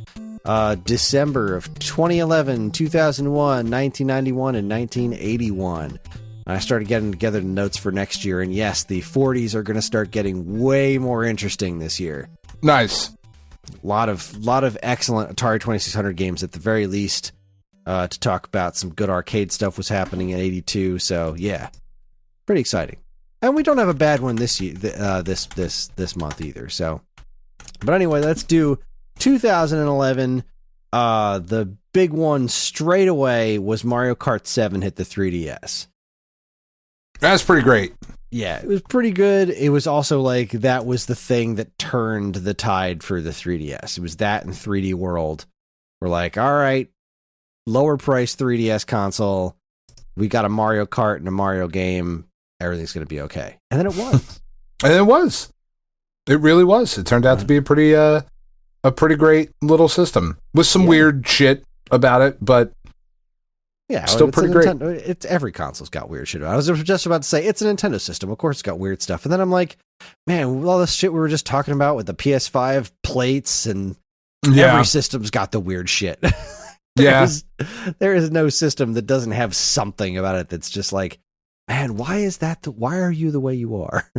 December of 2011, 2001, 1991, and 1981. I started getting together the notes for next year, and yes, the 40s are going to start getting way more interesting this year. Nice. A lot of excellent Atari 2600 games at the very least to talk about. Some good arcade stuff was happening in 82, so yeah, pretty exciting. And we don't have a bad one this year, this month either. So, but anyway, let's do 2011. The big one straight away was Mario Kart 7 hit the 3DS. That's pretty great. Yeah, it was pretty good. It was also like that was the thing that turned the tide for the 3DS. It was that and 3D World. We're like, all right, lower price 3DS console. We got a Mario Kart and a Mario game. Everything's going to be okay. And then it was. And it was. It really was. It turned out to be a pretty great little system with some weird shit about it, but yeah, still pretty great. It's every console's got weird shit about it. I was just about to say it's a Nintendo system. Of course, it's got weird stuff. And then I'm like, man, with all this shit we were just talking about with the PS5 plates and every system's got the weird shit. There is no system that doesn't have something about it that's just like, man, why is that? Why are you the way you are?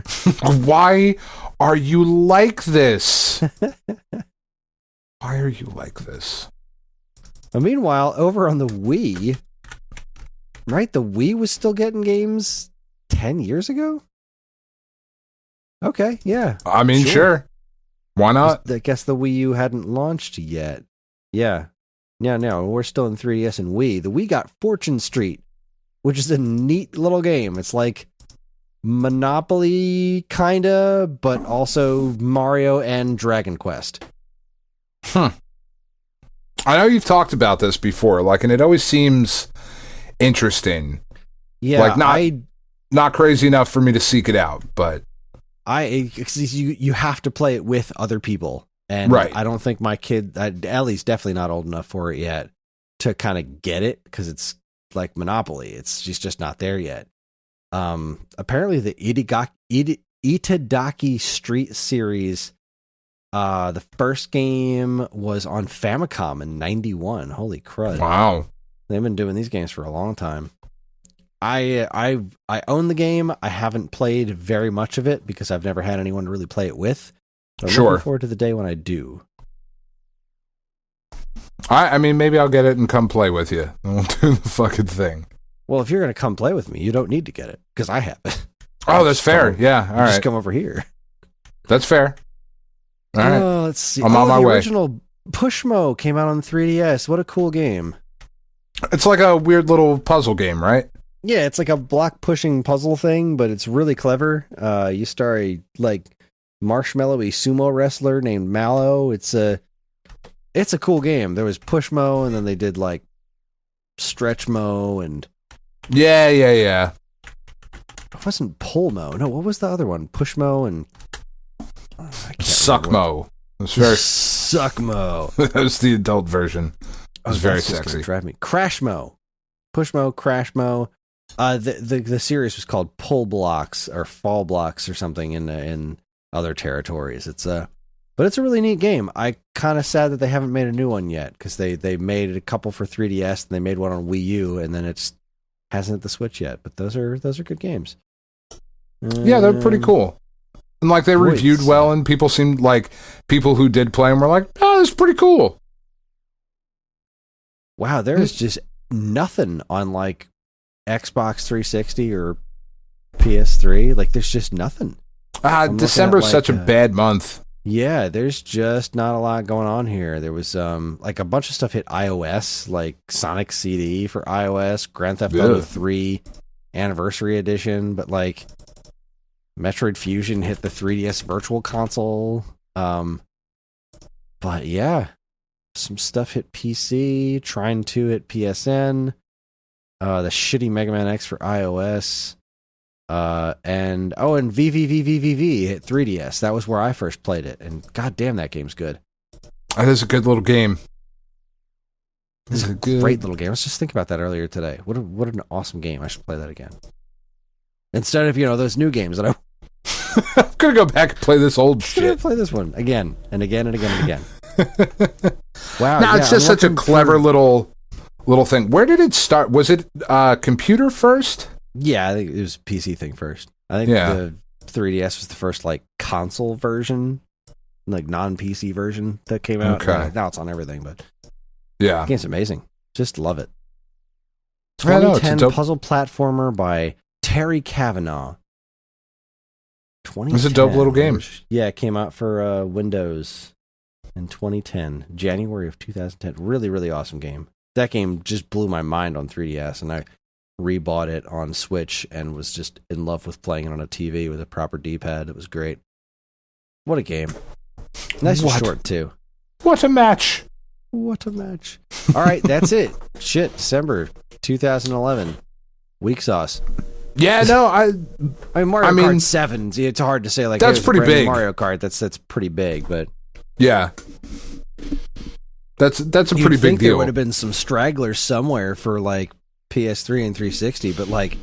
Why are you like this? Why are you like this? Well, meanwhile, over on the Wii, right? The Wii was still getting games 10 years ago? Okay, yeah. I mean, sure. Why not? I guess the Wii U hadn't launched yet. Yeah. Yeah, no, we're still in 3DS and Wii. The Wii got Fortune Street, which is a neat little game. It's like Monopoly, kinda, but also Mario and Dragon Quest. I know you've talked about this before, like, and it always seems interesting. Yeah, like not crazy enough for me to seek it out, but you have to play it with other people, and I don't think my kid, Ellie's definitely not old enough for it yet to kind of get it because it's like Monopoly. She's just not there yet. Apparently, the Itadaki Street series. The first game was on Famicom in 91. Holy crud. Wow. They've been doing these games for a long time. I own the game. I haven't played very much of it because I've never had anyone to really play it with. So I'm looking forward to the day when I do. I mean, maybe I'll get it and come play with you. And we'll do the fucking thing. Well, if you're going to come play with me, you don't need to get it because I have it. Oh, that's fair. Yeah. All right. Just come over here. That's fair. All right. Let's see. I'm on my way. The original Pushmo came out on 3DS. What a cool game. It's like a weird little puzzle game, right? Yeah, it's like a block pushing puzzle thing, but it's really clever. You star a marshmallowy sumo wrestler named Mallow. It's a cool game. There was Pushmo, and then they did like Stretchmo and yeah. It wasn't Pullmo. No, what was the other one? Pushmo and Suckmo. It's very Suckmo. That was the adult version. It was very sexy. Drive me. Crashmo. Pushmo, Crashmo. The series was called Pull Blocks or Fall Blocks or something in other territories. But it's a really neat game. I kind of sad that they haven't made a new one yet because they made a couple for 3DS and they made one on Wii U and then it hasn't hit the Switch yet. But those are good games. Yeah, they're pretty cool. And like they reviewed well, and people seemed like people who did play them were like, "Oh, that's pretty cool." Wow, there is just nothing on like Xbox 360 or PS3. Like, there's just nothing. December is such a bad month. Yeah, there's just not a lot going on here. There was like a bunch of stuff hit iOS, like Sonic CD for iOS, Grand Theft Auto 3 Anniversary Edition, but like Metroid Fusion hit the 3DS Virtual Console. But yeah, some stuff hit PC, Trine 2 hit PSN, the shitty Mega Man X for iOS, and VVVVVV hit 3DS. That was where I first played it, and goddamn, that game's good. That is a good little game. This is a great little game. I was just thinking about that earlier today. What an awesome game. I should play that again. Instead of, those new games that I'm going to go back and play this old shit. I'm going to play this one again and again and again and again. Wow. No, it's just such a clever little thing. Where did it start? Was it computer first? Yeah, I think it was a PC thing first. I think the 3DS was the first, console version, non-PC version that came out. Okay. Now it's on everything, but... Yeah. The game's amazing. Just love it. I know, 2010 puzzle platformer by Terry Kavanagh. It's a dope little game. Yeah, it came out for Windows in 2010, January of 2010. Really, really awesome game. That game just blew my mind on 3DS, and I rebought it on Switch and was just in love with playing it on a TV with a proper D-pad. It was great. What a game. Nice and short, too. What a match. What a match. All right, that's it. Shit, December 2011. Weak sauce. Yeah, no, I mean, Mario Kart 7, it's hard to say, that's pretty big. Mario Kart, that's pretty big, but... Yeah. That's a pretty big deal. There would have been some stragglers somewhere for, PS3 and 360, but,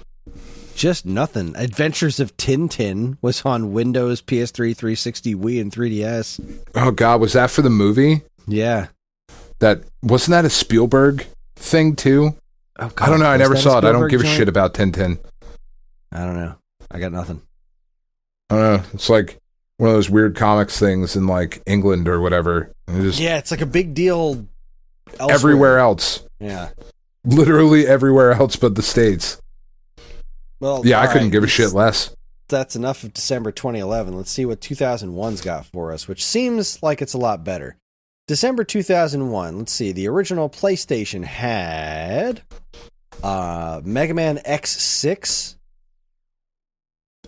just nothing. Adventures of Tintin was on Windows, PS3, 360, Wii, and 3DS. Oh, God, was that for the movie? Yeah. Wasn't that a Spielberg thing too? Oh, God, I don't know. I never saw it. I don't give a joint? shit about Tintin. I don't know. I got nothing. I don't know. It's like one of those weird comics things in England or whatever. It's like a big deal elsewhere. Everywhere else. Yeah. Literally everywhere else but the States. Well, yeah, I couldn't give a shit less. That's enough of December 2011. Let's see what 2001's got for us, which seems like it's a lot better. December 2001, let's see, the original PlayStation had Mega Man X6.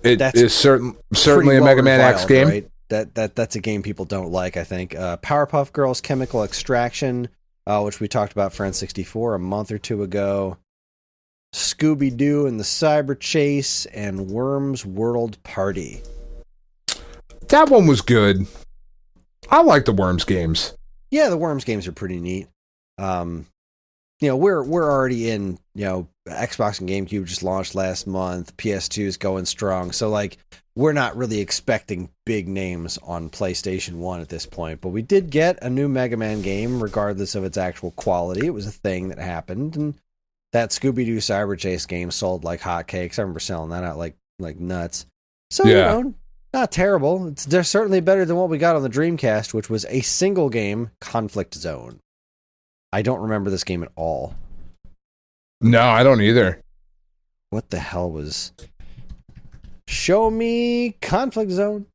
That's certainly a Mega Man X game. Right? That's a game people don't like, I think. Powerpuff Girls Chemical Extraction, which we talked about for N64 a month or two ago. Scooby-Doo and the Cyber Chase, and Worms World Party. That one was good. I like the Worms games. Yeah, the Worms games are pretty neat. We're already in, Xbox and GameCube just launched last month. PS2 is going strong. So, we're not really expecting big names on PlayStation 1 at this point. But we did get a new Mega Man game, regardless of its actual quality. It was a thing that happened. And that Scooby-Doo Cyber Chase game sold like hotcakes. I remember selling that out like nuts. So, not terrible. They're certainly better than what we got on the Dreamcast, which was a single game, Conflict Zone. I don't remember this game at all. No, I don't either. What the hell was... Show me Conflict Zone.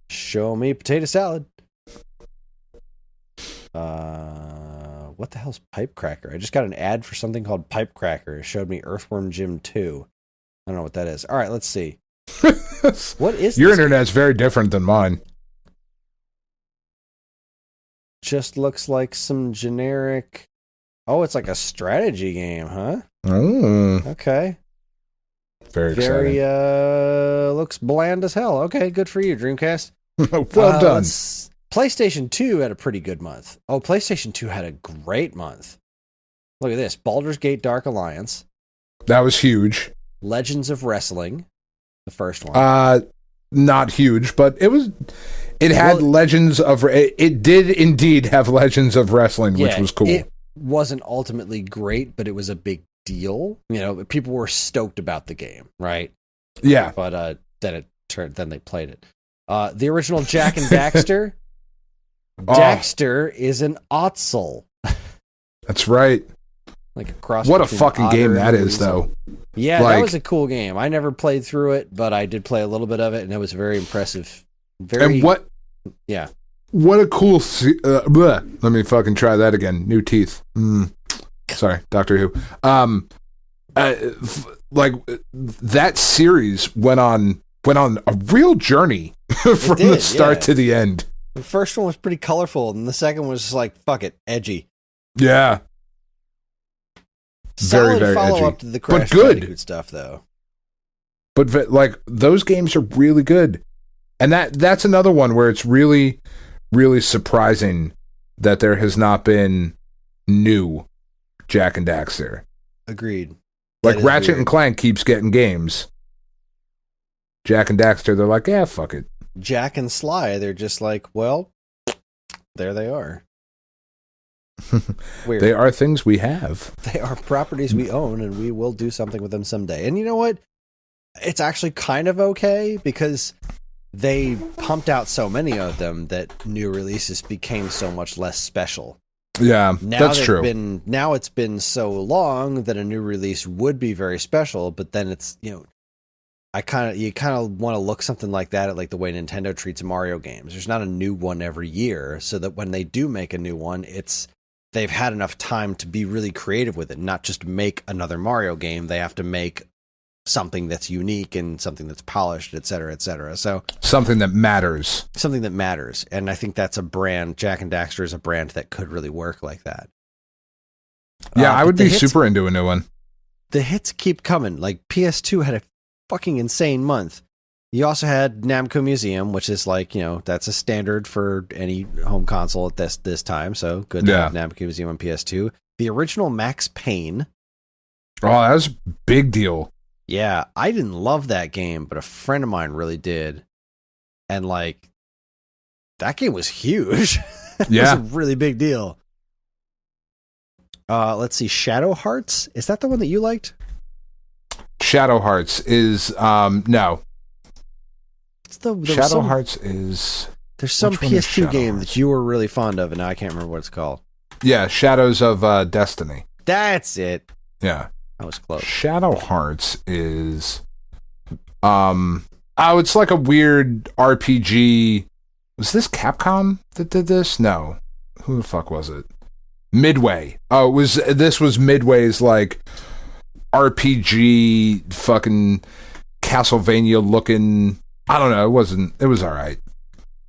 Show me potato salad. What the hell's Pipe Cracker? I just got an ad for something called Pipe Cracker. It showed me Earthworm Jim 2. I don't know what that is. All right, let's see. What is your internet's very different than mine? Just looks like some generic... Oh, it's like a strategy game, huh? Oh. Okay. Very exciting. Looks bland as hell. Okay, good for you, Dreamcast. Well done. PlayStation 2 had a pretty good month. Oh, PlayStation 2 had a great month. Look at this. Baldur's Gate Dark Alliance. That was huge. Legends of Wrestling. The first one. Not huge, but it had Legends of... It did indeed have Legends of Wrestling, which was cool. It wasn't ultimately great, but it was a big deal. People were stoked about the game, right? Yeah. But then they played it. The original Jak and Daxter. Daxter is an Otzel. That's right. Like a cross. What a fucking game that is, though. Yeah, that was a cool game. I never played through it, but I did play a little bit of it, and it was very impressive. And what? Yeah. What a cool... let me fucking try that again. New teeth. Sorry, Doctor Who. That series went on a real journey from the start to the end. The first one was pretty colorful, and the second was just like, fuck it, edgy. Yeah. Solid very follow-up edgy. to the Crash but good Bandicoot stuff, though. But those games are really good, and that's another one where it's really, really surprising that there has not been new Jak and Daxter. Agreed. Like Ratchet and Clank keeps getting games. Jak and Daxter, they're like, yeah, fuck it. Jak and Sly, they're just like, well, there they are. Weird. They are things we have. They are properties we own, and we will do something with them someday. And you know what? It's actually kind of okay, because they pumped out so many of them that new releases became so much less special. Yeah, that's true. Now it's been so long that a new release would be very special, but then it's, you kind of want to look something like that at like the way Nintendo treats Mario games. There's not a new one every year, so that when they do make a new one, they've had enough time to be really creative with it, not just make another Mario game. They have to make something that's unique and something that's polished, et cetera, et cetera. So something that matters. And I think that's a brand. Jak and Daxter is a brand that could really work like that. Yeah, I would be super into a new one. The hits keep coming. Like PS2 had a fucking insane month. You also had Namco Museum, which is like, that's a standard for any home console at this time. So good to have Namco Museum on PS2. The original Max Payne. Oh, that was a big deal. Yeah, I didn't love that game, but a friend of mine really did. And like, that game was huge. It was a really big deal. Let's see, Shadow Hearts. Is that the one that you liked? Shadow Hearts is no. Shadow Hearts is... There's some PS2 game that you were really fond of, and now I can't remember what it's called. Yeah, Shadows of Destiny. That's it. Yeah. That was close. Shadow Hearts is... it's like a weird RPG. Was this Capcom that did this? No. Who the fuck was it? Midway. Oh, this was Midway's like RPG fucking Castlevania looking... I don't know. It was all right.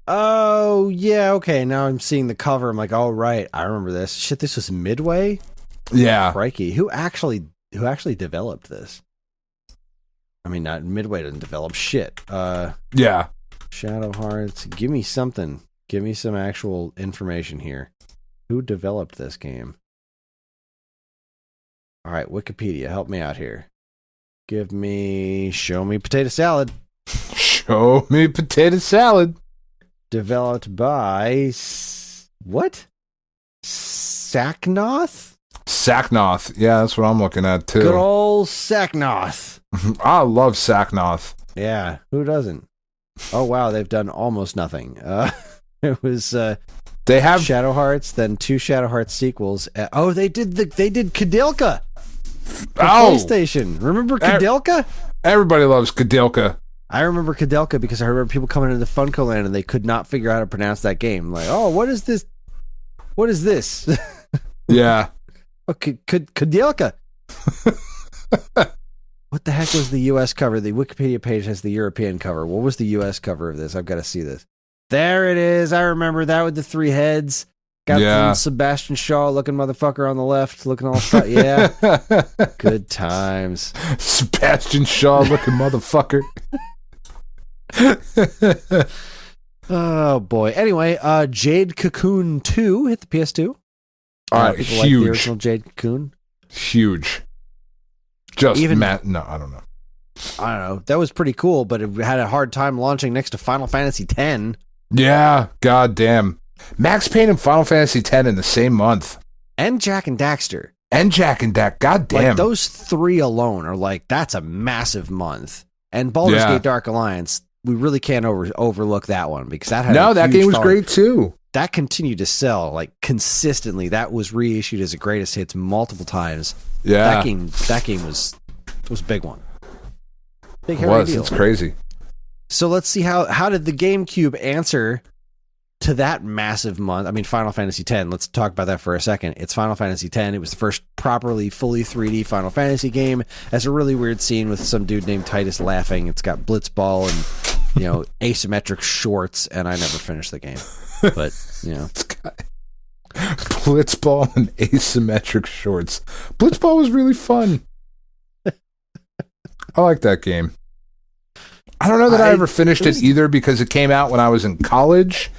Oh, yeah. Okay. Now I'm seeing the cover. I'm like, oh, right. I remember this. Shit, this was Midway? Yeah. Crikey. Who actually developed this? I mean, not Midway didn't develop shit. Yeah. Shadow Hearts. Give me something. Give me some actual information here. Who developed this game? All right, Wikipedia, help me out here. Show me potato salad. Show me potato salad. Developed by what? Sacknoth? Sacknoth. Yeah, that's what I'm looking at too. Good old Sacknoth. I love Sacknoth. Yeah, who doesn't? Oh wow, they've done almost nothing. It was they have Shadow Hearts, then 2 Shadow Hearts sequels. They did Kadilka. PlayStation. Remember Kadilka? Everybody loves Kadilka. I remember Kadilka because I remember people coming into Funko Land and they could not figure out how to pronounce that game. Like, oh, what is this? What is this? Yeah. Okay, Kadilka. What the heck was the U.S. cover? The Wikipedia page has the European cover. What was the U.S. cover of this? I've got to see this. There it is. I remember that with the 3 heads. Got the Sebastian Shaw looking motherfucker on the left, looking all yeah. Good times. Sebastian Shaw looking motherfucker. Oh boy. Anyway, Jade Cocoon 2 hit the PS2. Huge. Like the original Jade Cocoon. Huge. Just no, I don't know. I don't know. That was pretty cool, but it had a hard time launching next to Final Fantasy X. Yeah, goddamn. Max Payne and Final Fantasy X in the same month. And Jak and Daxter. Goddamn. Like those 3 alone are like, that's a massive month. And Baldur's Gate Dark Alliance, we really can't overlook that one because that had that game was great too. That continued to sell like consistently. That was reissued as a greatest hits multiple times. Yeah. That game was a big one. Big hairy deal. It's crazy. So let's see how did the GameCube answer to that massive month. I mean, Final Fantasy X. Let's talk about that for a second. It's Final Fantasy X. It was the first properly fully 3D Final Fantasy game. Has a really weird scene with some dude named Titus laughing. It's got Blitzball and asymmetric shorts, and I never finished the game. But it's got Blitzball and asymmetric shorts. Blitzball was really fun. I like that game. I don't know that I ever finished it either because it came out when I was in college.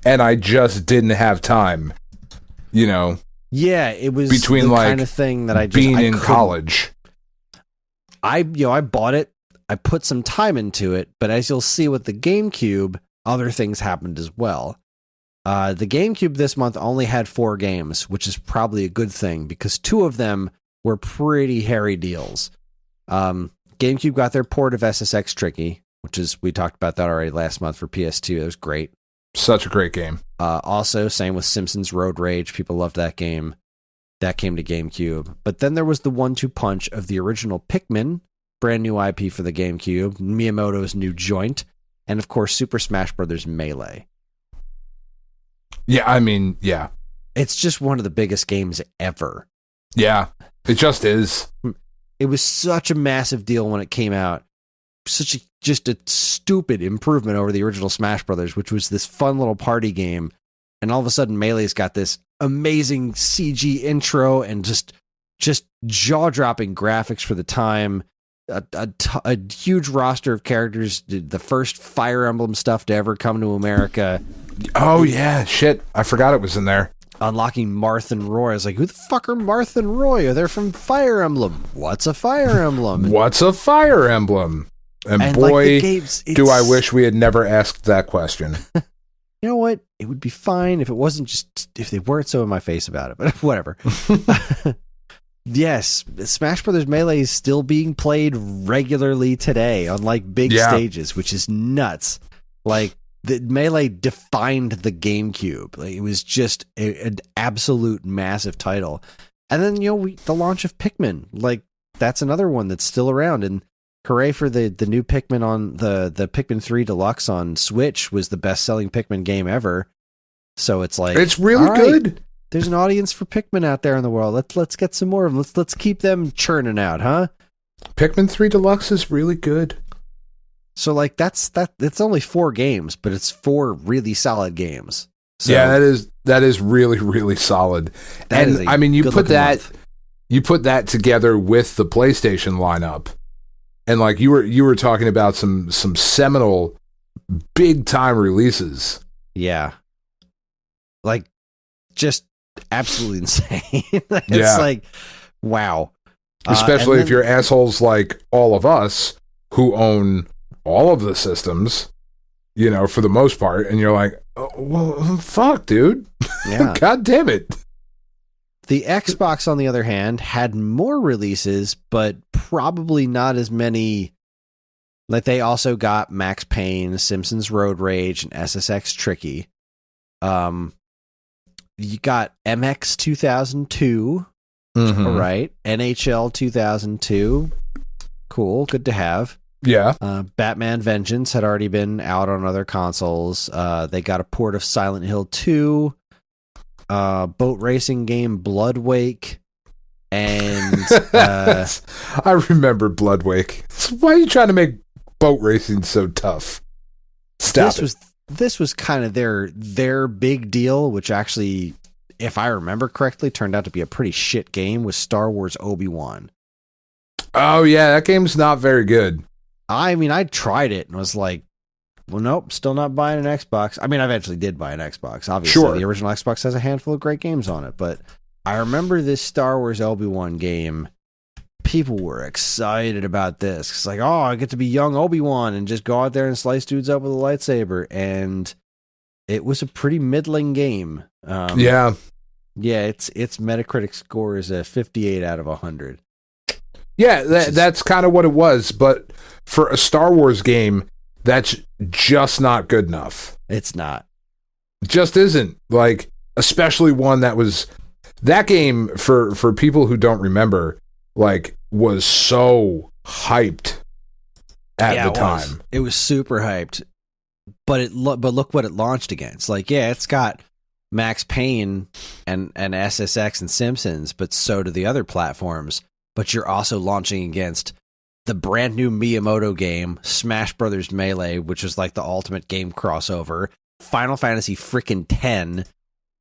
and I just didn't have time, you know. Yeah, it was between the like kind of thing that I just being in college. I bought it. I put some time into it, but as you'll see with the GameCube, other things happened as well. The GameCube this month only had 4 games, which is probably a good thing because 2 of them were pretty hairy deals. GameCube got their port of SSX Tricky, which is, we talked about that already last month for PS2. It was great. Such a great game. Also, same with Simpsons Road Rage. People loved that game. That came to GameCube. But then there was the 1-2 punch of the original Pikmin, brand new IP for the GameCube, Miyamoto's new joint, and of course Super Smash Bros. Melee. Yeah, I mean, yeah. It's just one of the biggest games ever. Yeah, it just is. It was such a massive deal when it came out. Just a stupid improvement over the original Smash Brothers, which was this fun little party game. And all of a sudden, Melee's got this amazing CG intro and just jaw-dropping graphics for the time. A huge roster of characters. The first Fire Emblem stuff to ever come to America. Oh, yeah. Shit. I forgot it was in there. Unlocking Marth and Roy. I was like, who the fuck are Marth and Roy? They're from Fire Emblem. What's a Fire Emblem? What's a Fire Emblem? And boy, do I wish we had never asked that question. You know what? It would be fine if it wasn't just, if they weren't so in my face about it, but whatever. Yes, Smash Bros. Melee is still being played regularly today on like big stages, which is nuts. Like, the Melee defined the GameCube. Like, it was just an absolute massive title. And then, the launch of Pikmin. Like, that's another one that's still around. And hooray for the new Pikmin on the Pikmin 3 Deluxe on Switch was the best-selling Pikmin game ever. So it's like, it's really good. There's an audience for Pikmin out there in the world. Let's get some more of them. Let's keep them churning out, huh? Pikmin 3 Deluxe is really good. So like it's only 4 games, but it's 4 really solid games. So, yeah, that is really, really solid. And I mean, you put that together with the PlayStation lineup, and like you were talking about some seminal big time releases. Yeah, like just absolutely insane. It's like, wow. Especially if you're assholes like all of us who own all of the systems, for the most part, and you're like, oh, well, fuck, dude. Yeah. God damn it. The Xbox, on the other hand, had more releases, but probably not as many. Like, they also got Max Payne, Simpsons Road Rage, and SSX Tricky. You got MX 2002, all right. NHL 2002, cool, good to have. Yeah. Batman Vengeance had already been out on other consoles. They got a port of Silent Hill 2, boat racing game Blood Wake, and I remember Blood Wake. So why are you trying to make boat racing so tough? This was kind of their big deal, which actually, if I remember correctly, turned out to be a pretty shit game, was Star Wars Obi-Wan. Oh yeah, that game's not very good. I mean, I tried it and was like, well, nope, still not buying an Xbox. I mean, I eventually did buy an Xbox. Obviously, sure. The original Xbox has a handful of great games on it, but I remember this Star Wars Obi-Wan game. People were excited about this. It's like, oh, I get to be young Obi-Wan and just go out there and slice dudes up with a lightsaber. And it was a pretty middling game. Yeah, its Metacritic score is a 58 out of 100. Yeah, that's kind of what it was. But for a Star Wars game, that's just not good enough. It's not. It just isn't. Like, especially one that game, for people who don't remember, like, was so hyped at the time. It was super hyped. But look what it launched against. Like, yeah, it's got Max Payne and SSX and Simpsons, but so do the other platforms. But you're also launching against the brand new Miyamoto game, Smash Bros. Melee, which was like the ultimate game crossover, Final Fantasy freaking 10,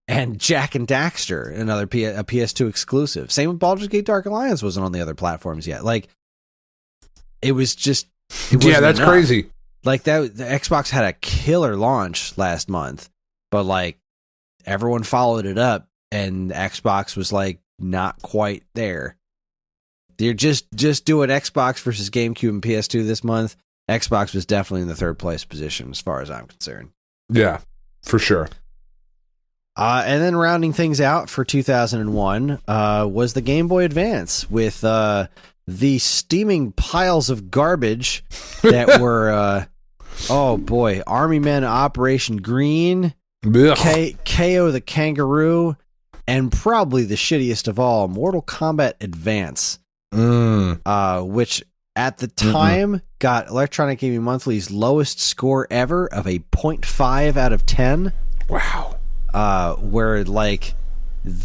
and Jak and Daxter, another a PS2 exclusive. Same with Baldur's Gate Dark Alliance wasn't on the other platforms yet. Like, it was just... It yeah, that's enough. Crazy. Like, the Xbox had a killer launch last month, but like everyone followed it up, and Xbox was like not quite there. You're just doing Xbox versus GameCube and PS2 this month. Xbox was definitely in the third place position as far as I'm concerned. Yeah, for sure. And then rounding things out for 2001 was the Game Boy Advance with the steaming piles of garbage that were, oh boy, Army Men Operation Green, KO the Kangaroo, and probably the shittiest of all, Mortal Kombat Advance, which at the time got Electronic Gaming Monthly's lowest score ever of a 0.5 out of 10. Wow. Where like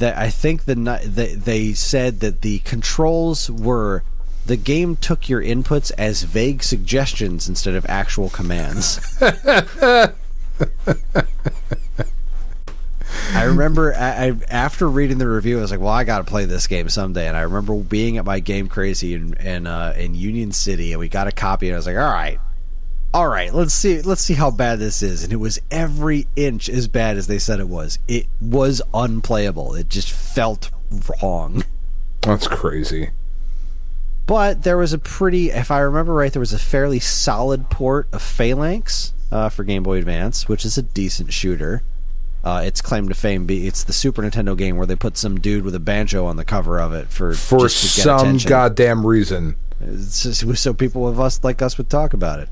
I think they said that the controls were, the game took your inputs as vague suggestions instead of actual commands. I remember after reading the review, I was like, well, I got to play this game someday. And I remember being at my Game Crazy in Union City, and we got a copy, and I was like, all right, let's see how bad this is. And it was every inch as bad as they said it was. It was unplayable. It just felt wrong. That's crazy. But there was if I remember right, there was a fairly solid port of Phalanx for Game Boy Advance, which is a decent shooter. Its claim to fame it's the Super Nintendo game where they put some dude with a banjo on the cover of it for just to get some attention. Goddamn reason. It's just so people like us would talk about it.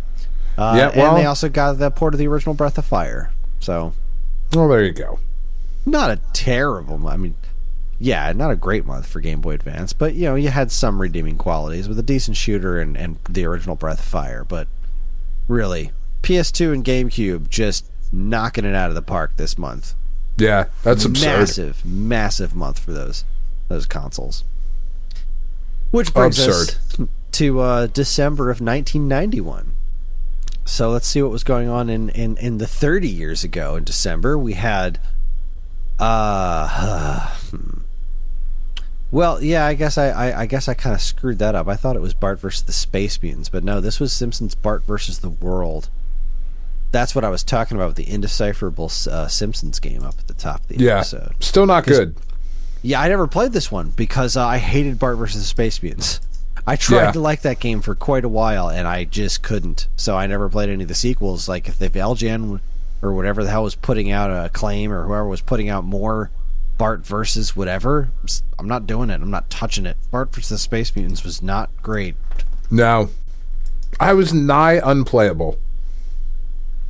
And they also got that port of the original Breath of Fire. So, well, there you go. Not a terrible. I mean, yeah, not a great month for Game Boy Advance, but you had some redeeming qualities with a decent shooter and the original Breath of Fire. But really, PS2 and GameCube just knocking it out of the park this month. Yeah, that's absurd. Massive month for those consoles. Which brings us to December of 1991. So let's see what was going on in the 30 years ago. In December, we had well, yeah, I guess I kind of screwed that up. I thought it was Bart versus the Space Mutants, but no, this was Simpsons Bart versus the World. That's what I was talking about with the indecipherable Simpsons game up at the top of the episode. Still not good. Yeah, I never played this one because I hated Bart versus the Space Mutants. I tried to like that game for quite a while, and I just couldn't. So I never played any of the sequels. Like, if LGN or whatever the hell was putting out a claim, or whoever was putting out more Bart versus whatever, I'm not doing it. I'm not touching it. Bart versus the Space Mutants was not great. No. I was nigh unplayable.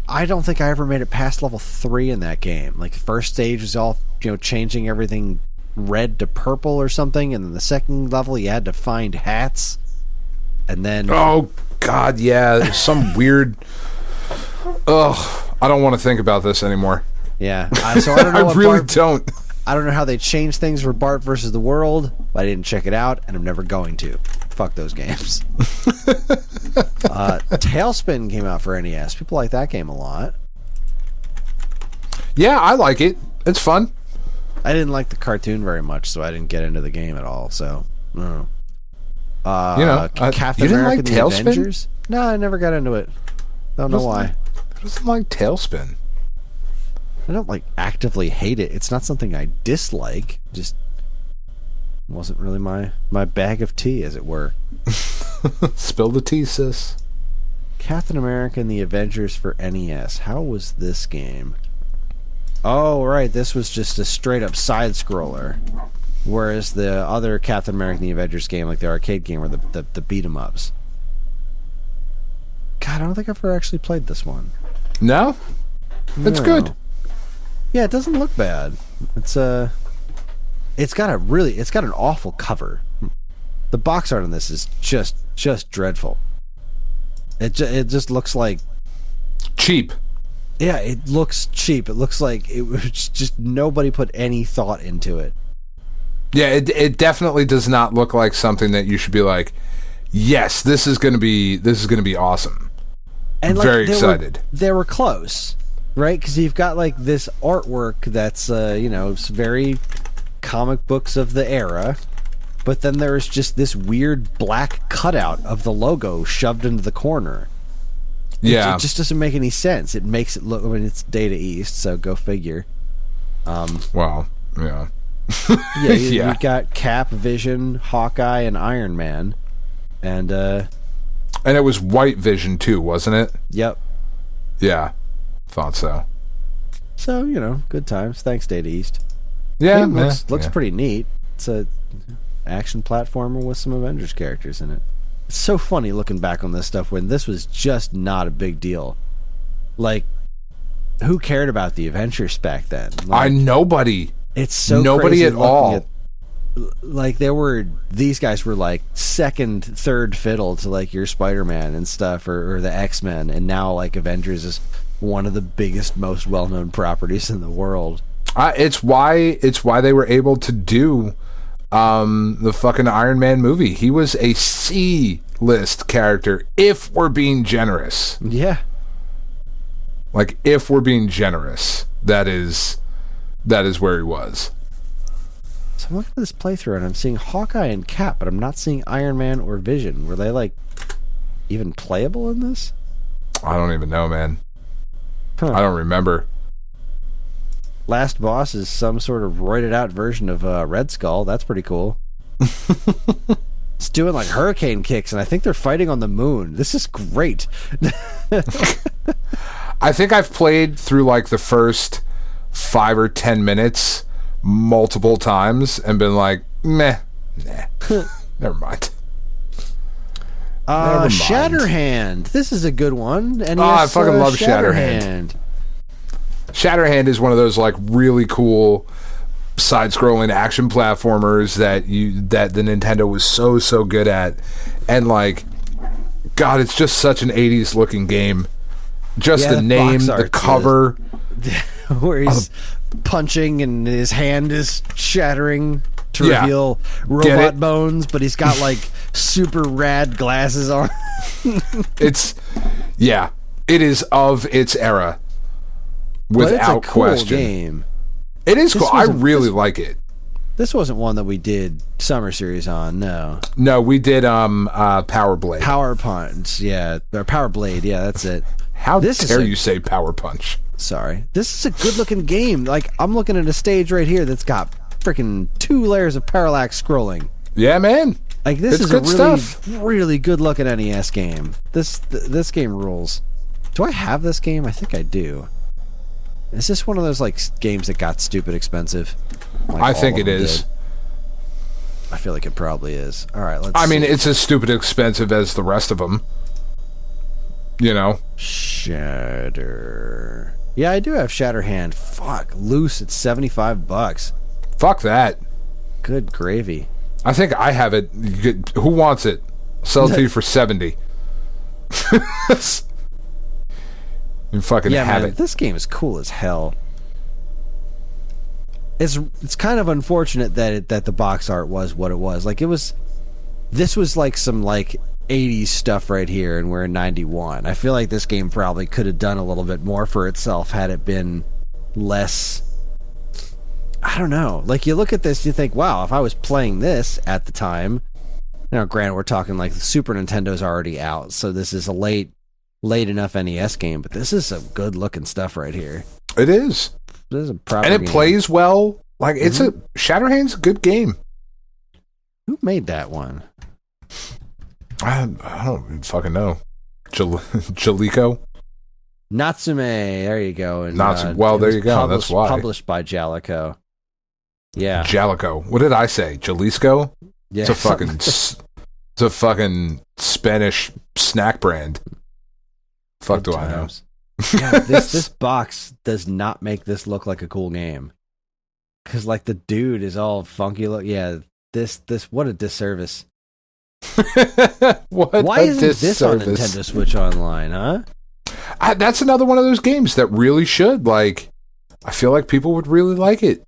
I don't think I ever made it past level 3 in that game. Like, the first stage was all, changing everything red to purple or something, and then the second level you had to find hats, and then oh god, yeah, some weird I don't want to think about this anymore. Yeah, so I don't know. don't. I don't know how they changed things for Bart versus the World. But I didn't check it out, and I'm never going to. Fuck those games. Tailspin came out for NES. People like that game a lot. Yeah, I like it. It's fun. I didn't like the cartoon very much, so I didn't get into the game at all. So, I don't know. Captain you didn't America like the Tailspin? Avengers? No, I never got into it. Don't know why. I doesn't like Tailspin. I don't actively hate it. It's not something I dislike. Just wasn't really my bag of tea, as it were. Spill the tea, sis. Captain America and the Avengers for NES. How was this game? Oh, right. This was just a straight-up side-scroller. Whereas the other Captain America and the Avengers game, like the arcade game, were the beat-em-ups. God, I don't think I've ever actually played this one. No? It's good. Yeah, it doesn't look bad. It's got an awful cover. The box art on this is just dreadful. It just looks like cheap. Yeah, it looks cheap. It looks like it was just nobody put any thought into it. Yeah, it definitely does not look like something that you should be like, yes, this is gonna be awesome. And very excited. They were close, right? Because you've got this artwork that's it's very comic books of the era, but then there's just this weird black cutout of the logo shoved into the corner. Yeah. It just doesn't make any sense. It makes it look, I mean, it's Data East, so go figure. Well, yeah. You got Cap, Vision, Hawkeye, and Iron Man. And it was White Vision too, wasn't it? Yep. Yeah. Thought so. So, good times. Thanks, Data East. Yeah. Looks pretty neat. It's a action platformer with some Avengers characters in it. It's so funny looking back on this stuff when this was just not a big deal. Like, who cared about the Avengers back then? Like, nobody. It's so nobody at all. Like, these guys were like second, third fiddle to like your Spider-Man and stuff, or the X-Men, and now like Avengers is one of the biggest, most well-known properties in the world. It's why they were able to do the fucking Iron Man movie. He was a C-list character, if we're being generous. Yeah. Like, if we're being generous, that is where he was. So I'm looking at this playthrough and I'm seeing Hawkeye and Cap, but I'm not seeing Iron Man or Vision. Were they like even playable in this? I don't even know, man. Huh. I don't remember. Last boss is some sort of roided out version of Red Skull. That's pretty cool. It's doing like hurricane kicks, and I think they're fighting on the moon. This is great. I think I've played through like the first 5 or 10 minutes multiple times and been like, nah, never mind. ShatterHand. This is a good one. NES, I fucking love ShatterHand. ShatterHand is one of those like really cool side-scrolling action platformers that the Nintendo was so good at, and like, God, it's just such an 80s looking game. Just the name, the cover, where he's punching and his hand is shattering to reveal robot bones, but he's got like super rad glasses on. It is of its era. Without it's a cool question. Game. It is cool. I really like it. This wasn't one that we did Summer Series on, no. No, we did Power Blade. Power Punch, yeah. Or Power Blade, yeah, that's it. How dare you say Power Punch? Sorry. This is a good-looking game. Like, I'm looking at a stage right here that's got freaking 2 layers of parallax scrolling. Yeah, man. Like, this is a really good-looking NES game. This game rules. Do I have this game? I think I do. Is this one of those like games that got stupid expensive? Like, I think it is. I feel like it probably is. All right, let's. I mean, it's as stupid expensive as the rest of them. Shatter. Yeah, I do have ShatterHand. Fuck, loose at $75. Fuck that. Good gravy. I think I have it. Who wants it? Sell it to you for $70. You fucking have it. This game is cool as hell. It's kind of unfortunate that the box art was what it was. Like, this was like some like 80s stuff right here, and we're in 91. I feel like this game probably could have done a little bit more for itself had it been less. I don't know. Like, you look at this, you think, wow, if I was playing this at the time, granted, we're talking like the Super Nintendo's already out, so this is a late enough NES game, but this is some good looking stuff right here. It is. This is a proper and it game. Plays well. Like, it's ShatterHand's a good game. Who made that one? I don't fucking know. Jalico? Natsume. There you go. And, there you go. That's why. Published by Jalico. Yeah. Jalico. What did I say? Jalisco? Yeah. It's a fucking Spanish snack brand. Fuck do I know? Yeah, this box does not make this look like a cool game. Because, like, the dude is all funky look. Yeah, this what a disservice. Why isn't this on Nintendo Switch Online, huh? That's another one of those games that really should. Like, I feel like people would really like it.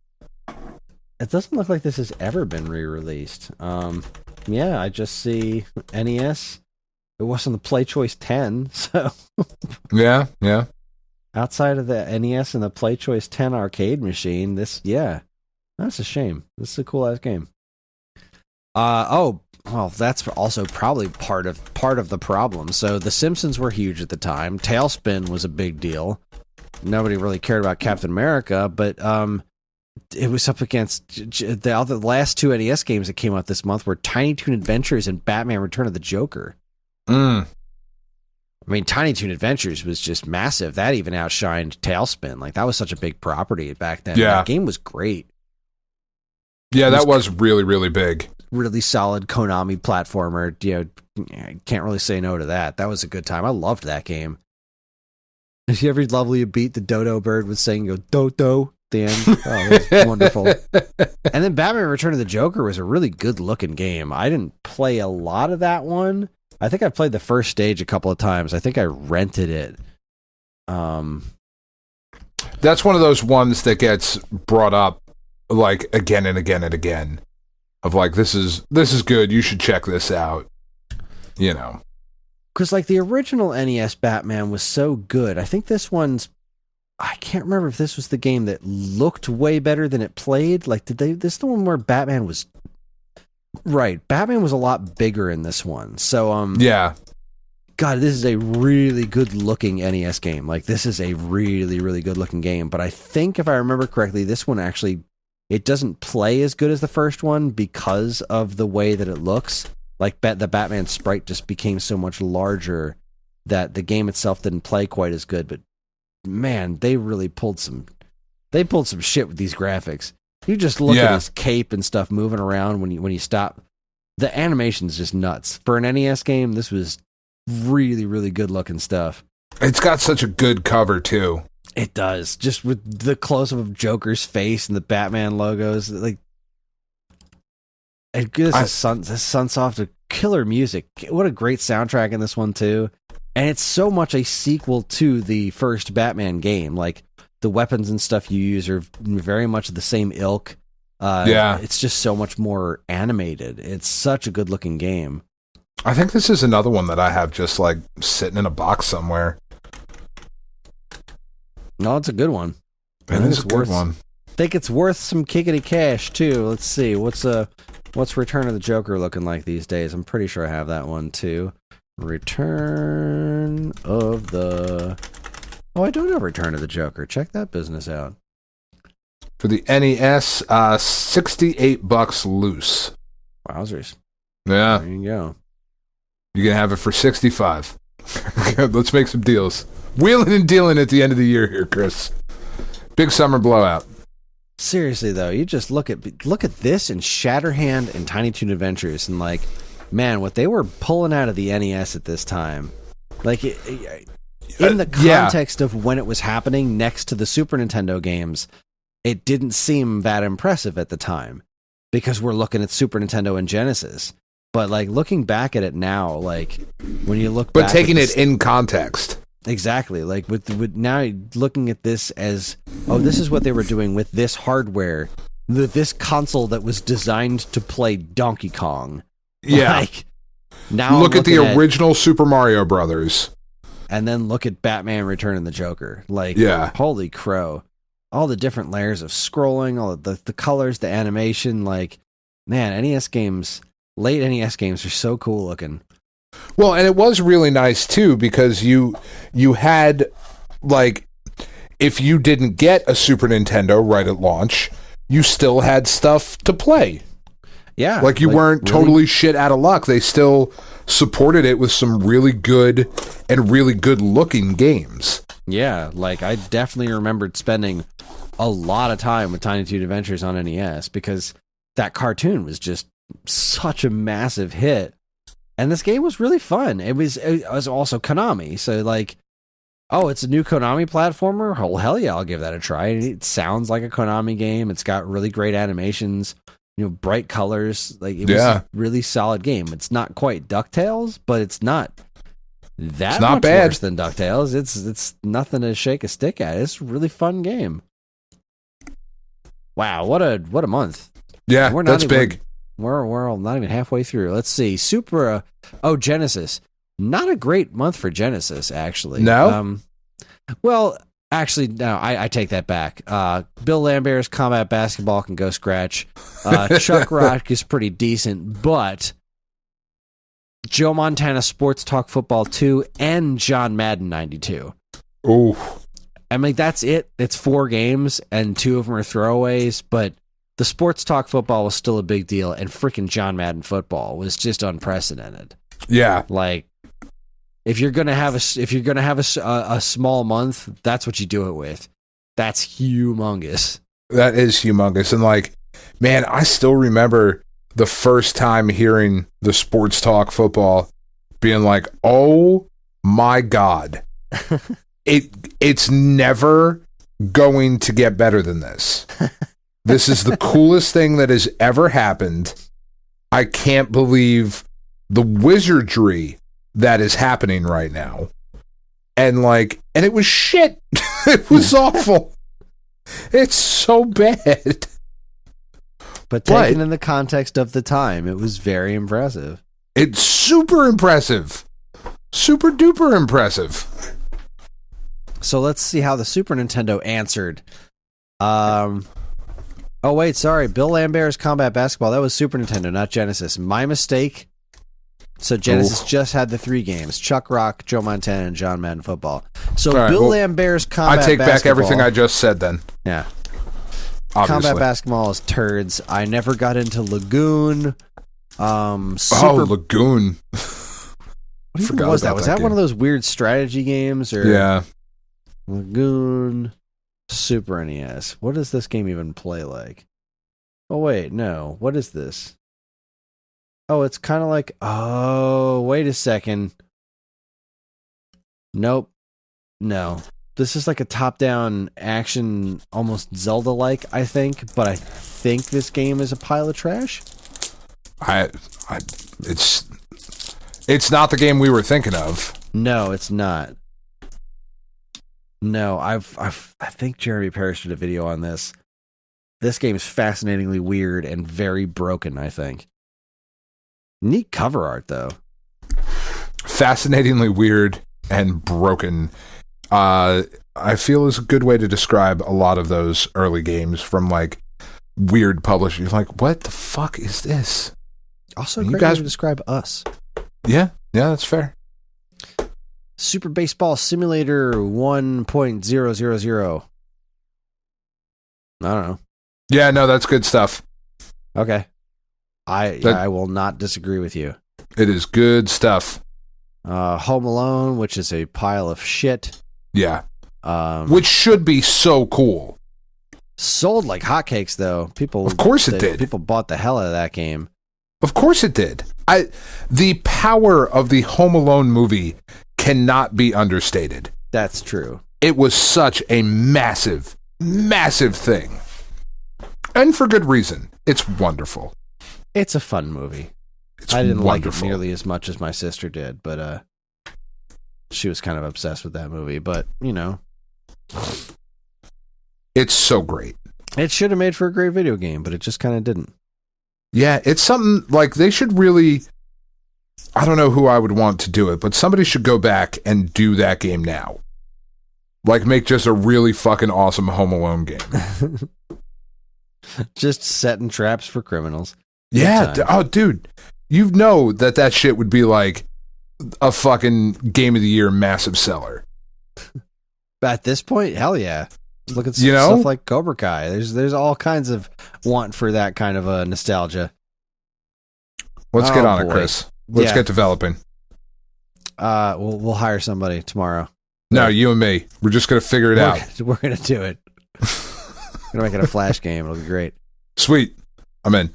It doesn't look like this has ever been re-released. Yeah, I just see NES. It wasn't the Play Choice 10, so... Yeah. Outside of the NES and the Play Choice 10 arcade machine, that's a shame. This is a cool-ass game. Well, that's also probably part of the problem. So the Simpsons were huge at the time. Tailspin was a big deal. Nobody really cared about Captain America, but it was up against the last two NES games that came out this month were Tiny Toon Adventures and Batman Return of the Joker. I mean, Tiny Toon Adventures was just massive. That even outshined Tailspin. Like, that was such a big property back then. Yeah. That game was great. Yeah, that was really, really big. Really solid Konami platformer. Can't really say no to that. That was a good time. I loved that game. Every level you beat, the dodo bird was saying, "Go dodo." At the end. Oh, it was wonderful. And then Batman Return of the Joker was a really good looking game. I didn't play a lot of that one. I think I played the first stage a couple of times. I think I rented it. That's one of those ones that gets brought up like again and again and again. Of like, this is good. You should check this out. Because like the original NES Batman was so good. I think this one's. I can't remember if this was the game that looked way better than it played. Like, this is the one where Batman was. Right, Batman was a lot bigger in this one. So yeah. God, this is a really good looking NES game. Like, this is a really, really good looking game. But I think if I remember correctly, this one actually. It doesn't play as good as the first one because of the way that it looks. Like, the Batman sprite just became so much larger that the game itself didn't play quite as good. But man, they really pulled some shit with these graphics. You just look at his cape and stuff moving around when you stop. The animation's just nuts. For an NES game, this was really, really good looking stuff. It's got such a good cover too. It does. Just with the close-up of Joker's face and the Batman logos. Like, this is Sunsoft, killer music. What a great soundtrack in this one, too. And it's so much a sequel to the first Batman game. Like, the weapons and stuff you use are very much the same ilk. It's just so much more animated. It's such a good-looking game. I think this is another one that I have just, like, sitting in a box somewhere. No, it's a good one. It is a good one. I think it's worth some kickity cash too. Let's see what's Return of the Joker looking like these days. I'm pretty sure I have that one too. Return of the. Oh, I don't have Return of the Joker. Check that business out. For the NES, $68 loose. Wowzers! Yeah, there you go. You can have it for $65. Let's make some deals. Wheeling and dealing at the end of the year here, Kris. Big summer blowout. Seriously though, you just look at this and ShatterHand and Tiny Toon Adventures, and like, man, what they were pulling out of the NES at this time, like in the context of when it was happening next to the Super Nintendo games, it didn't seem that impressive at the time because we're looking at Super Nintendo and Genesis. But like looking back at it now, like when you look, but taking it in context. Exactly. Like with now looking at this as, this is what they were doing with this hardware, this console that was designed to play Donkey Kong. Yeah. Like, now look at the original Super Mario Brothers. And then look at Batman Return of the Joker. Like, holy crow. All the different layers of scrolling, all of the colors, the animation, like, man, late NES games are so cool looking. Well, and it was really nice too because you had, like, if you didn't get a Super Nintendo right at launch, you still had stuff to play. Yeah. Like you weren't totally shit out of luck. They still supported it with some really good and really good looking games. Yeah, like I definitely remembered spending a lot of time with Tiny Toon Adventures on NES because that cartoon was just such a massive hit. And this game was really fun. It was also Konami. So like, it's a new Konami platformer? Oh, hell yeah, I'll give that a try. It sounds like a Konami game. It's got really great animations, bright colors. Like it was a really solid game. It's not quite DuckTales, but it's not that much worse than DuckTales. It's nothing to shake a stick at. It's a really fun game. Wow, what a month. Yeah, that's big. We're not even halfway through. Let's see. Genesis. Not a great month for Genesis, actually. No? Well, Actually, no, I take that back. Bill Lambert's Combat Basketball can go scratch. Chuck Rock is pretty decent, but Joe Montana Sports Talk Football 2 and John Madden 92. Oh. I mean, that's it. It's 4 games, and 2 of them are throwaways, but the Sports Talk Football was still a big deal, and freaking John Madden Football was just unprecedented. Yeah. Like, if you're gonna have a small month, that's what you do it with. That's humongous. That is humongous. And like, man, I still remember the first time hearing the Sports Talk Football being like, oh my God. It's never going to get better than this. This is the coolest thing that has ever happened. I can't believe the wizardry that is happening right now. And it was shit. It was awful. It's so bad. But taken in the context of the time, it was very impressive. It's super impressive. Super duper impressive. So let's see how the Super Nintendo answered. Oh, wait, sorry. Bill Lambert's Combat Basketball. That was Super Nintendo, not Genesis. My mistake. So Genesis just had the 3 games: Chuck Rock, Joe Montana, and John Madden Football. So right, Bill Lambert's Combat Basketball... I take back everything I just said then. Yeah. Obviously. Combat Basketball is turds. I never got into Lagoon. Lagoon. What was that? Was that one of those weird strategy games? Or yeah. Lagoon Super NES. What does this game even play like? Oh, wait, no. What is this? Oh, it's kind of like... Oh, wait a second. Nope. No. This is like a top-down action, almost Zelda-like, I think. But I think this game is a pile of trash. It's not the game we were thinking of. No, it's not. No, I think Jeremy Parrish did a video on this. This game is fascinatingly weird and very broken, I think. Neat cover art, though. Fascinatingly weird and broken. I feel is a good way to describe a lot of those early games from weird publishers. Like, what the fuck is this? Also, great way to describe us. Yeah, that's fair. Super Baseball Simulator 1.000. I don't know. Yeah, no, that's good stuff. Okay. I will not disagree with you. It is good stuff. Home Alone, which is a pile of shit. Yeah. Which should be so cool. Sold like hotcakes, though. Of course it did. People bought the hell out of that game. Of course it did. The power of the Home Alone movie cannot be understated. That's true. It was such a massive, massive thing. And for good reason. It's wonderful. It's a fun movie. I didn't like it nearly as much as my sister did, but she was kind of obsessed with that movie. But, it's so great. It should have made for a great video game, but it just kind of didn't. Yeah, it's something they should really... I don't know who I would want to do it, but somebody should go back and do that game now. Make just a really fucking awesome Home Alone game. Just setting traps for criminals. Yeah. Oh, dude. You know that shit would be like a fucking Game of the Year massive seller. At this point, hell yeah. Look at stuff like Cobra Kai. There's all kinds of want for that kind of nostalgia. Let's get on it, Kris. Let's get developing. We'll hire somebody tomorrow. No, you and me. We're just going to figure it out. We're going to do it. We're going to make it a Flash game. It'll be great. Sweet. I'm in.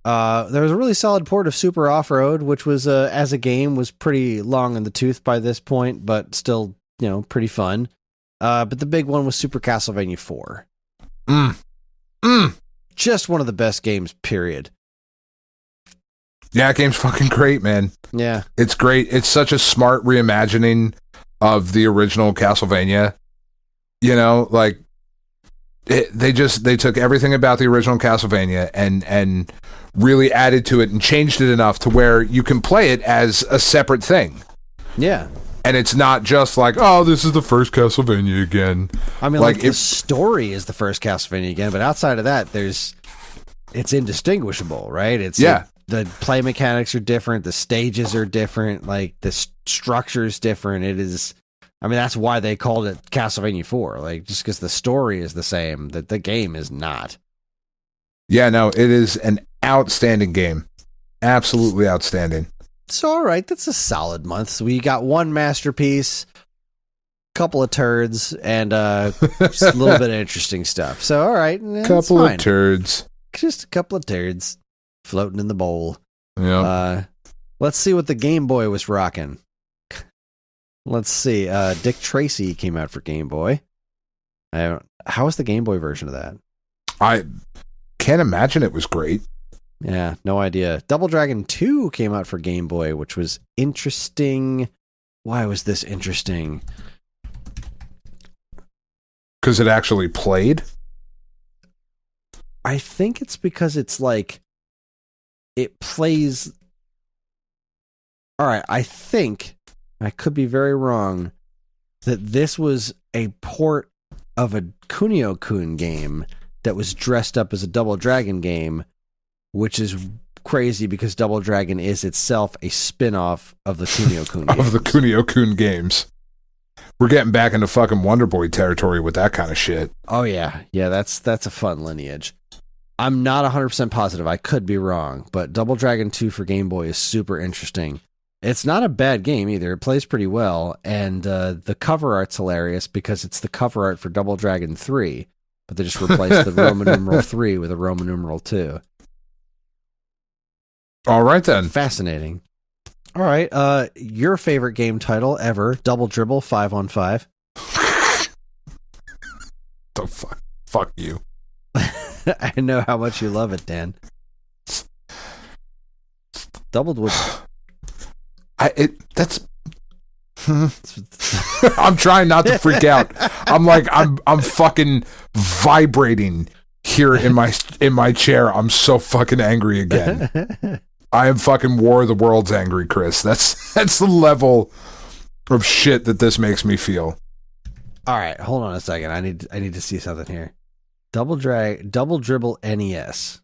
There was a really solid port of Super Off-Road, which was, as a game, was pretty long in the tooth by this point, but still, pretty fun. But the big one was Super Castlevania 4. Just one of the best games, period. Yeah, that game's fucking great, man. Yeah. It's great. It's such a smart reimagining of the original Castlevania. They took everything about the original Castlevania and really added to it and changed it enough to where you can play it as a separate thing. Yeah. And it's not just like, oh, this is the first Castlevania again. I mean, like the story is the first Castlevania again, but outside of that, it's indistinguishable, right? The play mechanics are different, the stages are different, like the structure is different. It is, I mean, that's why they called it Castlevania 4, like just because the story is the same, that the game is not. Yeah, no, it is an outstanding game. Absolutely outstanding. So, all right, that's a solid month. So we got one masterpiece, couple of turds, and just a little bit of interesting stuff. So, all right, couple of turds. Just a couple of turds floating in the bowl. Yeah. Let's see what the Game Boy was rocking. Let's see. Dick Tracy came out for Game Boy. How was the Game Boy version of that? I can't imagine it was great. Yeah, no idea. Double Dragon 2 came out for Game Boy, which was interesting. Why was this interesting? Because it actually played? I think it's because it's like, it plays... Alright, I think, I could be very wrong, that this was a port of a Kunio-kun game that was dressed up as a Double Dragon game, which is crazy because Double Dragon is itself a spin-off of the Kunio-kun games. Of the Kunio-kun games. We're getting back into fucking Wonder Boy territory with that kind of shit. Oh, yeah. Yeah, that's a fun lineage. I'm not 100% positive. I could be wrong, but Double Dragon 2 for Game Boy is super interesting. It's not a bad game either. It plays pretty well, and the cover art's hilarious because it's the cover art for Double Dragon 3, but they just replaced the Roman numeral 3 with a Roman numeral 2. All right, then. Fascinating. All right, your favorite game title ever, Double Dribble 5-on-5. The fuck? Fuck you. I know how much you love it, Dan. Doubled would... That's... I'm trying not to freak out. I'm fucking vibrating here in my chair. I'm so fucking angry again. I am fucking War of the Worlds angry, Kris. That's the level of shit that this makes me feel. All right, hold on a second. I need to see something here. Double Dribble NES.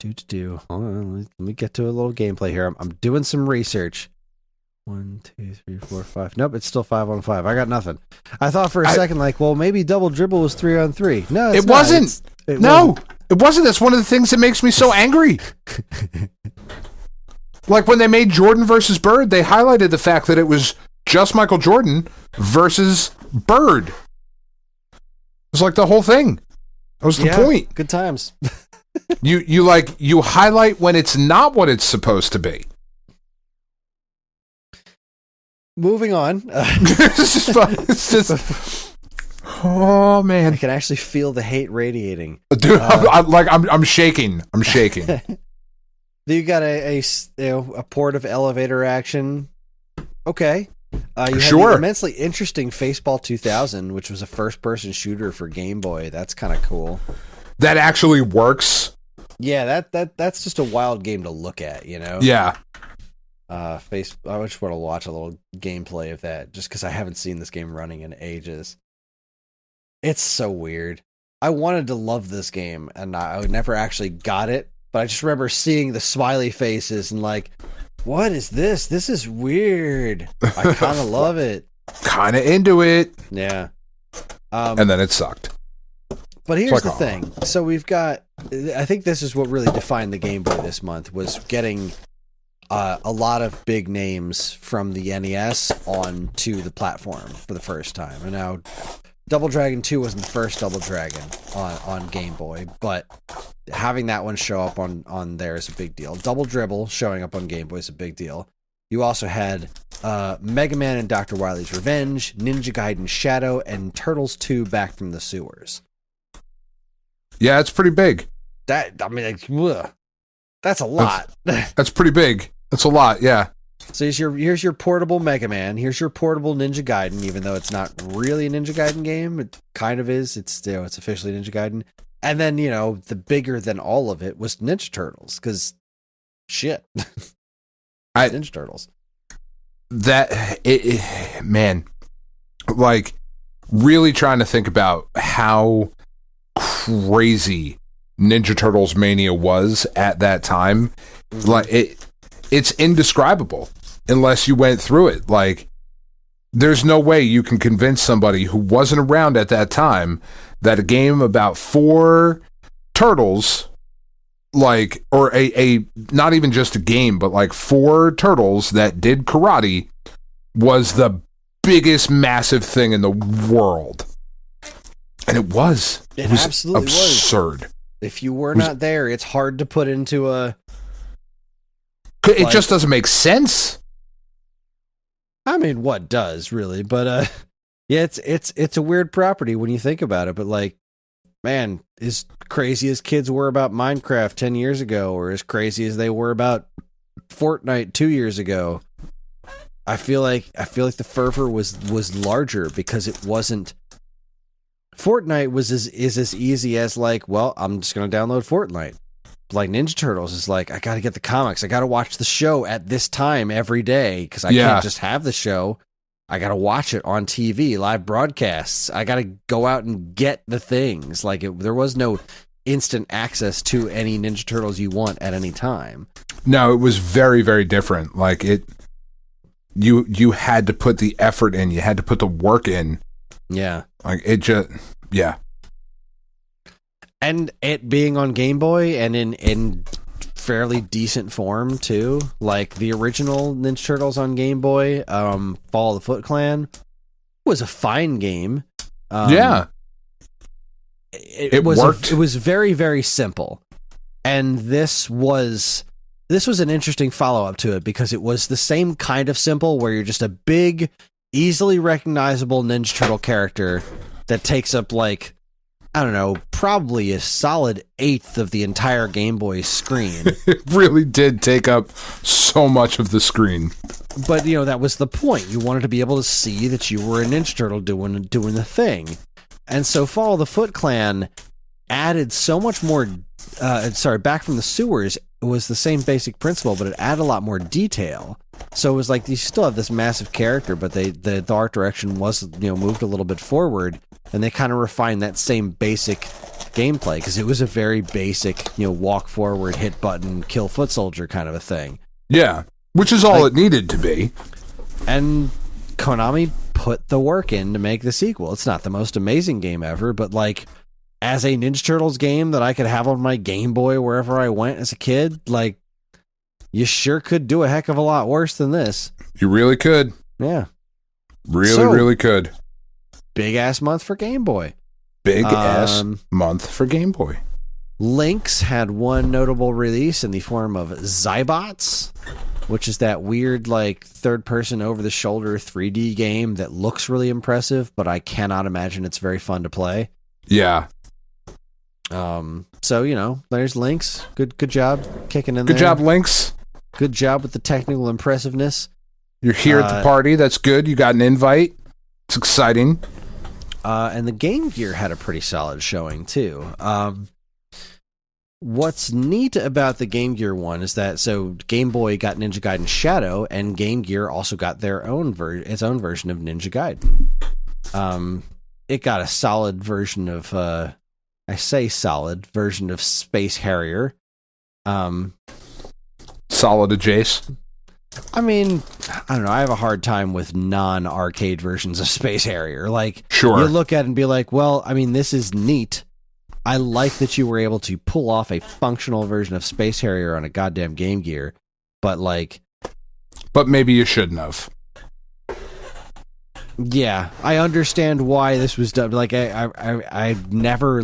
Hold on, let me get to a little gameplay here. I'm doing some research. 1, 2, 3, 4, 5. Nope, it's still 5-on-5. I got nothing. I thought for a second, like, well, maybe Double Dribble was 3-on-3. No, it wasn't. It wasn't. That's one of the things that makes me so angry. Like when they made Jordan versus Bird, they highlighted the fact that it was just Michael Jordan versus Bird. It was like the whole thing. That was the point. Good times. You highlight when it's not what it's supposed to be. Moving on. It's just, oh man, I can actually feel the hate radiating, dude. I'm shaking. I'm shaking. You got a port of elevator action. Okay. You had the immensely interesting Faceball 2000, which was a first-person shooter for Game Boy. That's kind of cool. That actually works. Yeah, that's just a wild game to look at, you know? Yeah. I just want to watch a little gameplay of that, just because I haven't seen this game running in ages. It's so weird. I wanted to love this game, and I never actually got it, but I just remember seeing the smiley faces and like, what is this? This is weird. I kind of love it. Kind of into it. Yeah. And then it sucked. But here's the thing. So we've got, I think this is what really defined the Game Boy this month, was getting a lot of big names from the NES onto the platform for the first time. And now Double Dragon 2 wasn't the first Double Dragon on Game Boy, but having that one show up on there is a big deal. Double Dribble showing up on Game Boy is a big deal. You also had Mega Man and Dr. Wily's Revenge, Ninja Gaiden Shadow, and Turtles 2 Back from the Sewers. Yeah, it's pretty big. That's a lot. That's pretty big. That's a lot, yeah. So here's your portable Mega Man. Here's your portable Ninja Gaiden, even though it's not really a Ninja Gaiden game. It kind of is. It's it's officially Ninja Gaiden. And then, the bigger than all of it was Ninja Turtles, because shit. Ninja Turtles. man, like really trying to think about how crazy Ninja Turtles mania was at that time. Like it's indescribable unless you went through it. Like there's no way you can convince somebody who wasn't around at that time that a game about 4 turtles, like, or a not even just a game, but like 4 turtles that did karate was the biggest massive thing in the world. And it was. It was absolutely absurd. Was. If you were not there, it's hard to put into a... It just doesn't make sense. I mean, what does, really? But, yeah, it's a weird property when you think about it. But, like, man, as crazy as kids were about Minecraft 10 years ago, or as crazy as they were about Fortnite 2 years ago, I feel like the fervor was larger because it wasn't... Fortnite is as easy as like, well, I'm just going to download Fortnite. Like Ninja Turtles is like, I got to get the comics. I got to watch the show at this time every day because I can't just have the show. I got to watch it on TV, live broadcasts. I got to go out and get the things. Like there was no instant access to any Ninja Turtles you want at any time. No, it was very, very different. Like you had to put the effort in. You had to put the work in. Yeah. Like it just, yeah. And it being on Game Boy and in fairly decent form too. Like the original Ninja Turtles on Game Boy, Fall of the Foot Clan was a fine game. Yeah. It worked. It was very, very simple. And this was an interesting follow-up to it because it was the same kind of simple where you're just a big, easily recognizable Ninja Turtle character that takes up, like, I don't know, probably a solid 1/8 of the entire Game Boy screen. It really did take up so much of the screen. But, you know, that was the point. You wanted to be able to see that you were a Ninja Turtle doing the thing. And so Fall of the Foot Clan added so much more... Back from the Sewers, it was the same basic principle, but it added a lot more detail. So it was like you still have this massive character, but the art direction was, you know, moved a little bit forward, and they kind of refined that same basic gameplay because it was a very basic, you know, walk forward, hit button, kill foot soldier kind of a thing. Yeah, which is all it needed to be. And Konami put the work in to make the sequel. It's not the most amazing game ever, but like as a Ninja Turtles game that I could have on my Game Boy wherever I went as a kid, like you sure could do a heck of a lot worse than this. You really could. Yeah. Really could. Big ass month for Game Boy. Big ass month for Game Boy. Lynx had one notable release in the form of Zybots, which is that weird, like, third-person over-the-shoulder 3D game that looks really impressive, but I cannot imagine it's very fun to play. Yeah. So, you know, there's Lynx. Good job kicking in there. Good job, Lynx. Good job with the technical impressiveness. You're here at the party. That's good. You got an invite. It's exciting. And the Game Gear had a pretty solid showing, too. What's neat about the Game Gear one is that, so Game Boy got Ninja Gaiden Shadow, and Game Gear also got their own its own version of Ninja Gaiden. It got a solid version of, I say solid, version of Space Harrier. Solid adjacent. I mean, I don't know. I have a hard time with non-arcade versions of Space Harrier. Like, sure. You look at it and be like, well, I mean, this is neat. I like that you were able to pull off a functional version of Space Harrier on a goddamn Game Gear, but like... But maybe you shouldn't have. Yeah, I understand why this was done. Like, I never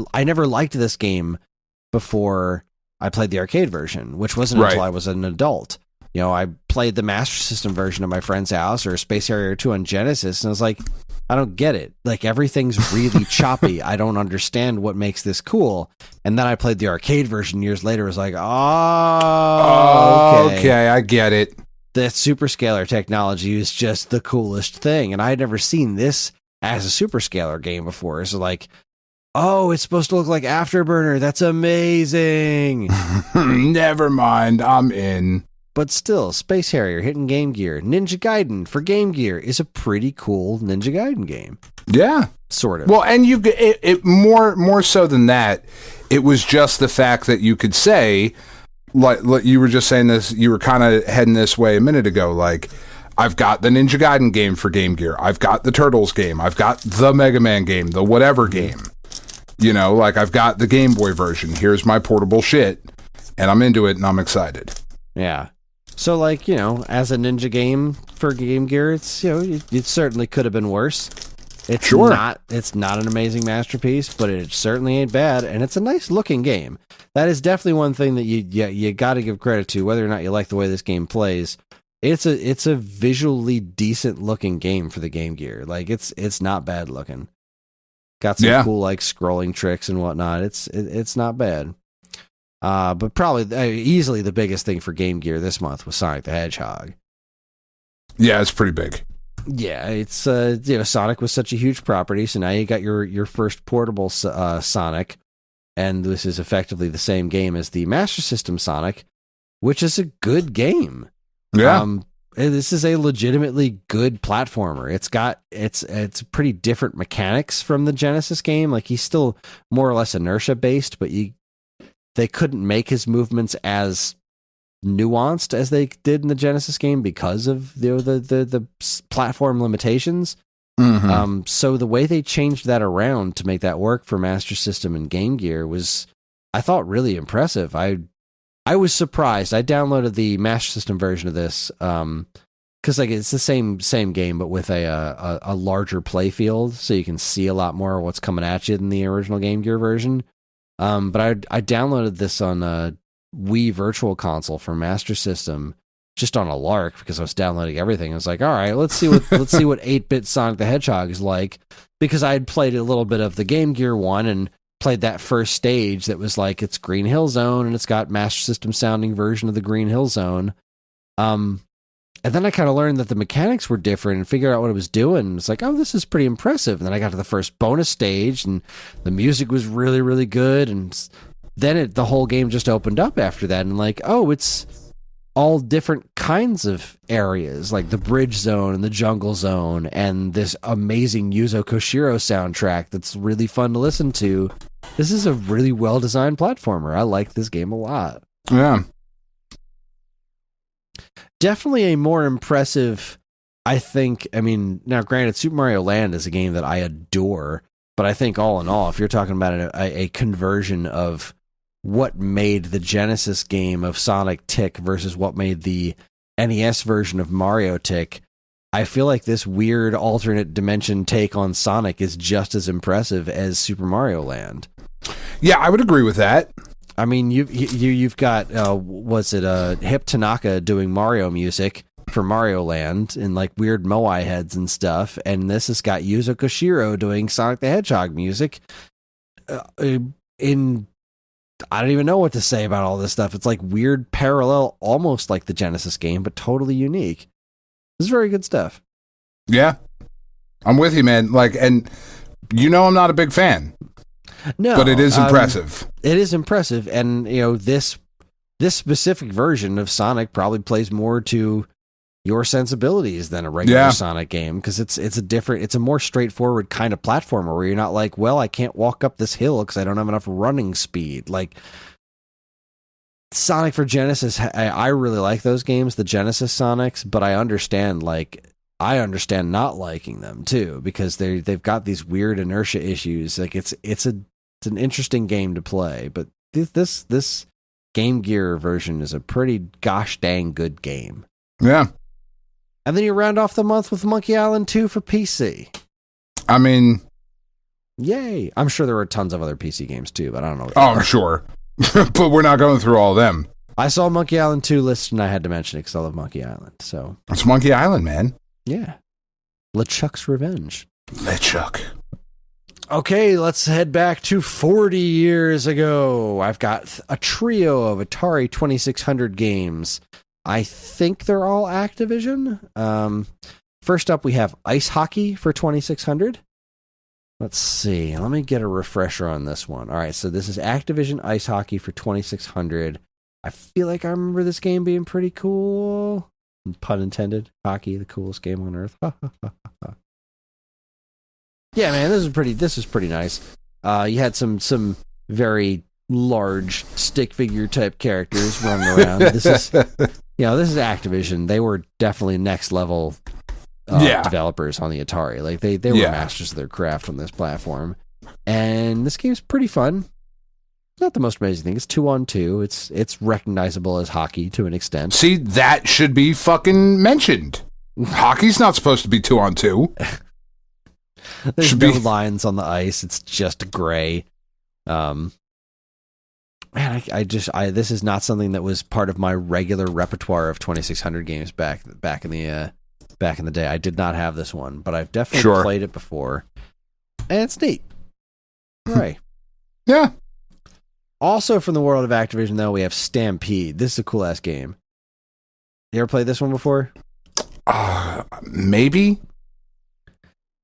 liked this game before I played the arcade version, which wasn't until I was an adult. You know, I played the Master System version at my friend's house, or Space Harrier 2 on Genesis, and I was like, I don't get it. Like, everything's really choppy. I don't understand what makes this cool. And then I played the arcade version years later. It was like, okay, I get it. That superscalar technology is just the coolest thing. And I had never seen this as a superscalar game before. So like, oh, it's supposed to look like Afterburner. That's amazing. Never mind. I'm in. But still, Space Harrier hitting Game Gear. Ninja Gaiden for Game Gear is a pretty cool Ninja Gaiden game. Yeah. Sort of. Well, and it more so than that, it was just the fact that you could say, like you were just saying this, you were kind of heading this way a minute ago, like, I've got the Ninja Gaiden game for Game Gear. I've got the Turtles game. I've got the Mega Man game, the whatever game. You know, like, I've got the Game Boy version. Here's my portable shit. And I'm into it and I'm excited. Yeah. So, like, you know, as a Ninja game for Game Gear, it's, you know, it certainly could have been worse. It's not an amazing masterpiece, but it certainly ain't bad, and it's a nice looking game. That is definitely one thing that you got to give credit to, whether or not you like the way this game plays. It's a visually decent looking game for the Game Gear. Like, it's not bad looking. Got some cool, like, scrolling tricks and whatnot. It's not bad. But probably easily the biggest thing for Game Gear this month was Sonic the Hedgehog. Yeah, it's pretty big. Yeah, it's you know, Sonic was such a huge property, so now you got your first portable Sonic, and this is effectively the same game as the Master System Sonic, which is a good game. Yeah. This is a legitimately good platformer. It's pretty different mechanics from the Genesis game. Like, he's still more or less inertia based, but they couldn't make his movements as nuanced as they did in the Genesis game because of the platform limitations. Mm-hmm. So the way they changed that around to make that work for Master System and Game Gear was, I thought, really impressive. I was surprised. I downloaded the Master System version of this because, like, it's the same game but with a larger play field, so you can see a lot more of what's coming at you than the original Game Gear version. But I downloaded this on Wii Virtual Console for Master System just on a lark because I was downloading everything. I was like, all right, let's see what 8-bit Sonic the Hedgehog is like, because I had played a little bit of the Game Gear one and played that first stage that was like, it's Green Hill Zone and it's got Master System sounding version of the Green Hill Zone. And then I kind of learned that the mechanics were different and figured out what it was doing. It's like, oh, this is pretty impressive. And then I got to the first bonus stage and the music was really, really good. And then the whole game just opened up after that. And like, oh, it's all different kinds of areas, like the bridge zone and the jungle zone and this amazing Yuzo Koshiro soundtrack that's really fun to listen to. This is a really well-designed platformer. I like this game a lot. Yeah. Definitely a more impressive, I think, I mean, now granted, Super Mario Land is a game that I adore, but I think all in all, if you're talking about a conversion of what made the Genesis game of Sonic tick versus what made the NES version of Mario tick, I feel like this weird alternate dimension take on Sonic is just as impressive as Super Mario Land. Yeah, I would agree with that. I mean, you've got Hip Tanaka doing Mario music for Mario Land and like weird Moai heads and stuff, and this has got Yuzo Koshiro doing Sonic the Hedgehog music. I don't even know what to say about all this stuff. It's like weird parallel, almost like the Genesis game, but totally unique. This is very good stuff. Yeah, I'm with you, man. Like, and you know, I'm not a big fan. No, but it is impressive. It is impressive, and you know, this specific version of Sonic probably plays more to your sensibilities than a regular Sonic game, because it's a more straightforward kind of platformer where you're not like, well, I can't walk up this hill because I don't have enough running speed. Like Sonic for Genesis, I really like those games, the Genesis Sonics, but I understand not liking them too, because they've got these weird inertia issues. Like it's an interesting game to play, but this Game Gear version is a pretty gosh dang good game. Yeah. And then you round off the month with Monkey Island 2 for PC. I mean, yay. I'm sure there were tons of other PC games too, but I don't know. I'm sure. But we're not going through all of them. I saw Monkey Island 2 listed and I had to mention it because I love Monkey Island. So it's Monkey Island, man. Yeah. LeChuck's Revenge. LeChuck. Okay, let's head back to 40 years ago. I've got a trio of Atari 2600 games. I think they're all Activision. First up, we have Ice Hockey for 2600. Let's see. Let me get a refresher on this one. All right, so this is Activision Ice Hockey for 2600. I feel like I remember this game being pretty cool. Pun intended. Hockey, the coolest game on earth. Yeah, man, this is pretty nice. You had some very large stick figure type characters running around. This is Activision. They were definitely next level developers on the Atari. Like they were masters of their craft on this platform. And this game's pretty fun. Not the most amazing thing. It's 2-on-2. It's recognizable as hockey to an extent. See, that should be fucking mentioned. Hockey's not supposed to be 2-on-2. There's no lines on the ice. It's just gray. Man, this is not something that was part of my regular repertoire of 2600 games back in the day. I did not have this one, but I've definitely played it before, and it's neat. Right? Yeah. Also from the world of Activision, though, we have Stampede. This is a cool ass game. You ever played this one before? Maybe.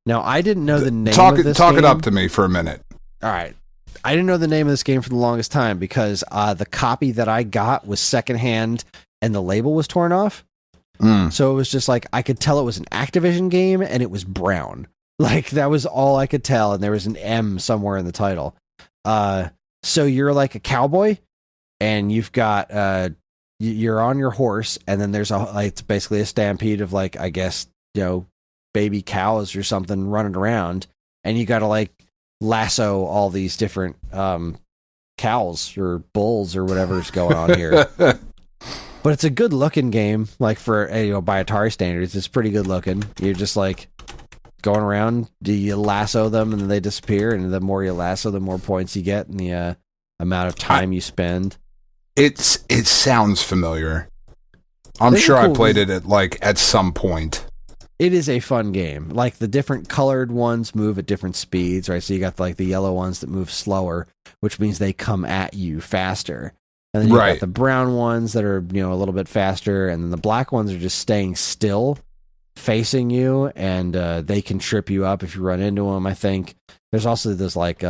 Now, I didn't know the name of this game. Talk it up to me for a minute. All right. I didn't know the name of this game for the longest time because the copy that I got was secondhand and the label was torn off. So it was just like, I could tell it was an Activision game and it was brown. Like, that was all I could tell, and there was an M somewhere in the title. So you're like a cowboy, and you've got you're on your horse, and then there's it's basically a stampede of, like, I guess, baby cows or something running around, and you got to like lasso all these different cows or bulls or whatever's going on here. But it's a good looking game, like for by Atari standards, it's pretty good looking. You're just like going around, do you lasso them and then they disappear, and the more you lasso, the more points you get, and the amount of time you spend. It sounds familiar. I'm sure I played it at some point. It is a fun game. Like, the different colored ones move at different speeds, right? So you got like the yellow ones that move slower, which means they come at you faster. And then you got the brown ones that are, a little bit faster, and then the black ones are just staying still, facing you, and they can trip you up if you run into them. I think there's also those like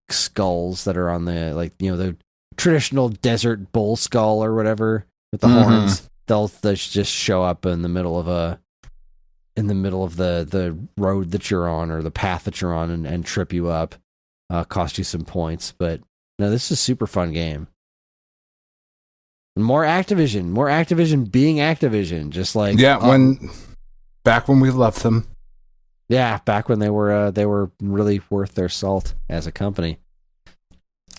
skulls that are on the the traditional desert bull skull or whatever with the horns. They'll just show up in the middle of the road that you're on or the path that you're on and trip you up, cost you some points. But no, this is a super fun game. More Activision being Activision, just like back when we loved them. Yeah, back when they were really worth their salt as a company.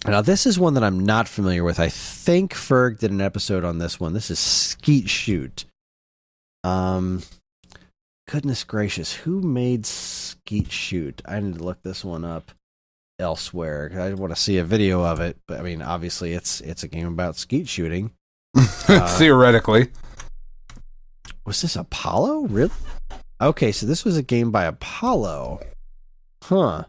Now, this is one that I'm not familiar with. I think Ferg did an episode on this one. This is Skeet Shoot. Goodness gracious, who made Skeet Shoot? I need to look this one up elsewhere. I want to see a video of it, but I mean, obviously, it's a game about skeet shooting. Theoretically. Was this Apollo? Really? Okay, so this was a game by Apollo. Huh.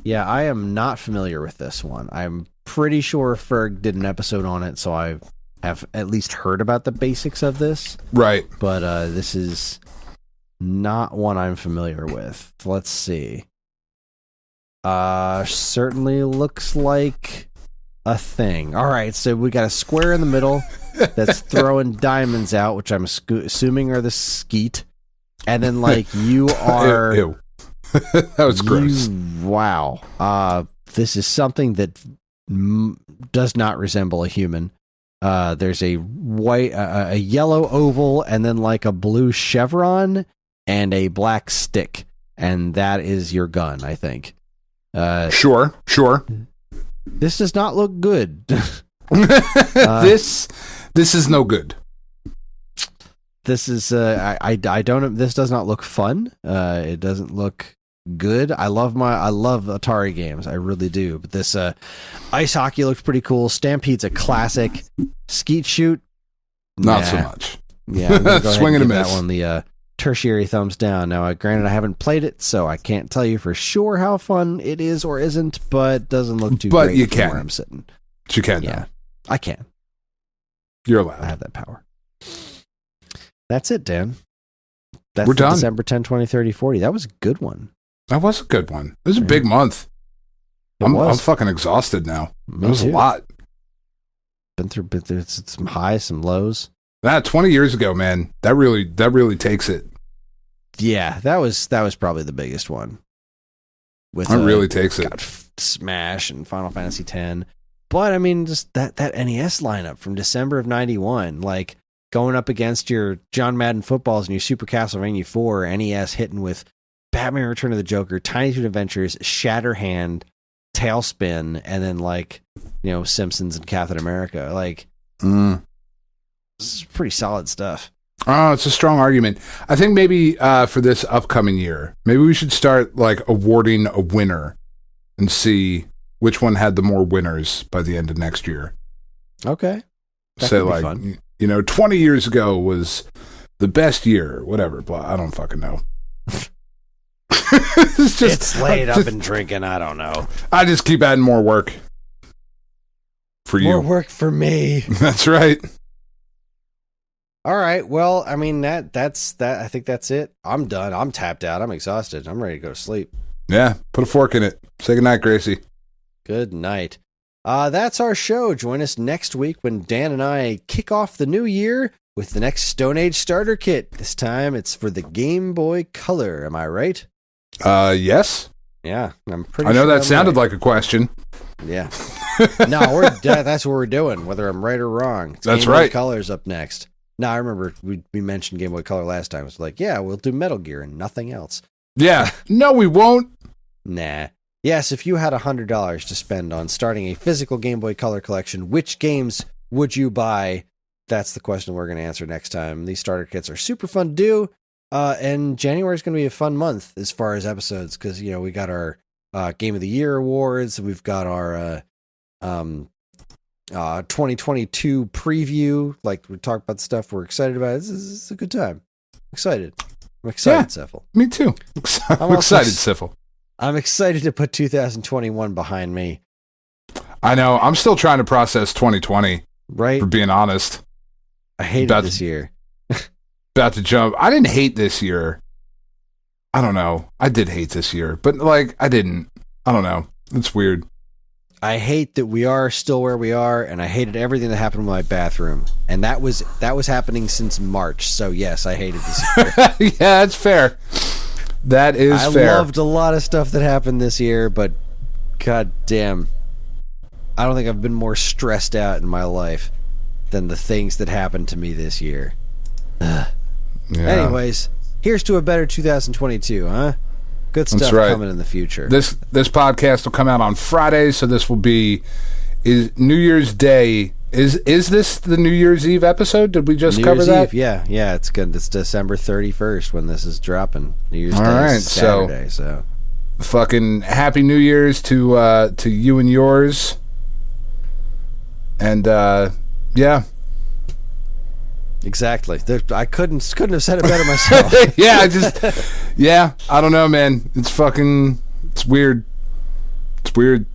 Yeah, I am not familiar with this one. I'm pretty sure Ferg did an episode on it, so I have at least heard about the basics of this. Right. But this is not one I'm familiar with. Let's see. Certainly looks like a thing. All right, so we got a square in the middle that's throwing diamonds out, which I'm assuming are the skeet. And then, like, you are... Ew. That was gross. Wow. This is something that does not resemble a human. There's a white, a yellow oval, and then like a blue chevron and a black stick, and that is your gun, I think. Sure. This does not look good. This is no good. This is I don't. This does not look fun. It doesn't look good. I love Atari games. I really do. But this ice hockey looks pretty cool. Stampede's a classic. Skeet Shoot, not so much. Yeah, I'm gonna go Swing and a miss. That one the tertiary thumbs down. Now, granted, I haven't played it, so I can't tell you for sure how fun it is or isn't. But it doesn't look too great. But you from can. Where I'm sitting. You can. Yeah, I can. You're allowed. I have that power. That's it, Dan. That's We're done. December 10, 20, 30, 40. That was a good one. That was a good one. It was a big month. I'm fucking exhausted now. It was a lot. been through some highs, some lows. 20 years ago, man. That really takes it. Yeah, that was probably the biggest one. With that really takes it. Smash and Final Fantasy X. But I mean, just that NES lineup from December of '91, like going up against your John Madden footballs and your Super Castlevania 4, NES hitting with Batman Return of the Joker, Tiny Toon Adventures, ShatterHand, Tailspin, and then like, you know, Simpsons and Captain America. Like, this is pretty solid stuff. Oh, it's a strong argument. I think maybe for this upcoming year, maybe we should start like awarding a winner and see which one had the more winners by the end of next year. Okay. Say like, fun. 20 years ago was the best year, whatever. Blah, I don't fucking know. It's laid up and drinking. I don't know. I just keep adding more work for you. More work for me. That's right. All right. Well, I mean, that's that. I think that's it. I'm done. I'm tapped out. I'm exhausted. I'm ready to go to sleep. Yeah. Put a fork in it. Say goodnight, Gracie. Good night. That's our show. Join us next week when Dan and I kick off the new year with the next Stone Age starter kit. This time it's for the Game Boy Color. Am I right? Yes. Yeah, I'm pretty. I know sure that I'm sounded right. like a question. Yeah. No, that's what we're doing, whether I'm right or wrong. It's That's Game right. Boy Color's up next. Now I remember we mentioned Game Boy Color last time. It's like, yeah, we'll do Metal Gear and nothing else. Yeah. No, we won't. Nah. Yes, if you had $100 to spend on starting a physical Game Boy Color collection, which games would you buy? That's the question we're going to answer next time. These starter kits are super fun to do, and January is going to be a fun month as far as episodes because we got our Game of the Year awards, we've got our 2022 preview. Like we talked about the stuff we're excited about. This is a good time. I'm excited, Seffel. Me too. I'm excited, Seffel. I'm excited to put 2021 behind me. I know. I'm still trying to process 2020. Right. For being honest. I hated this year. About to jump. I didn't hate this year. I don't know. I did hate this year. But, I didn't. I don't know. It's weird. I hate that we are still where we are, and I hated everything that happened in my bathroom. And that was happening since March. So, yes, I hated this year. Yeah, that's fair. That is fair. I loved a lot of stuff that happened this year, but god damn, I don't think I've been more stressed out in my life than the things that happened to me this year. Yeah. Anyways, here's to a better 2022, huh? Good stuff coming in the future. This podcast will come out on Friday, so this will be New Year's Day. Is this the New Year's Eve episode? Did we just cover that? Eve, yeah. It's good. It's December 31st when this is dropping. New Year's Day is Saturday, so fucking Happy New Year's to you and yours. And yeah. Exactly. I couldn't have said it better myself. I don't know, man. It's weird. It's weird.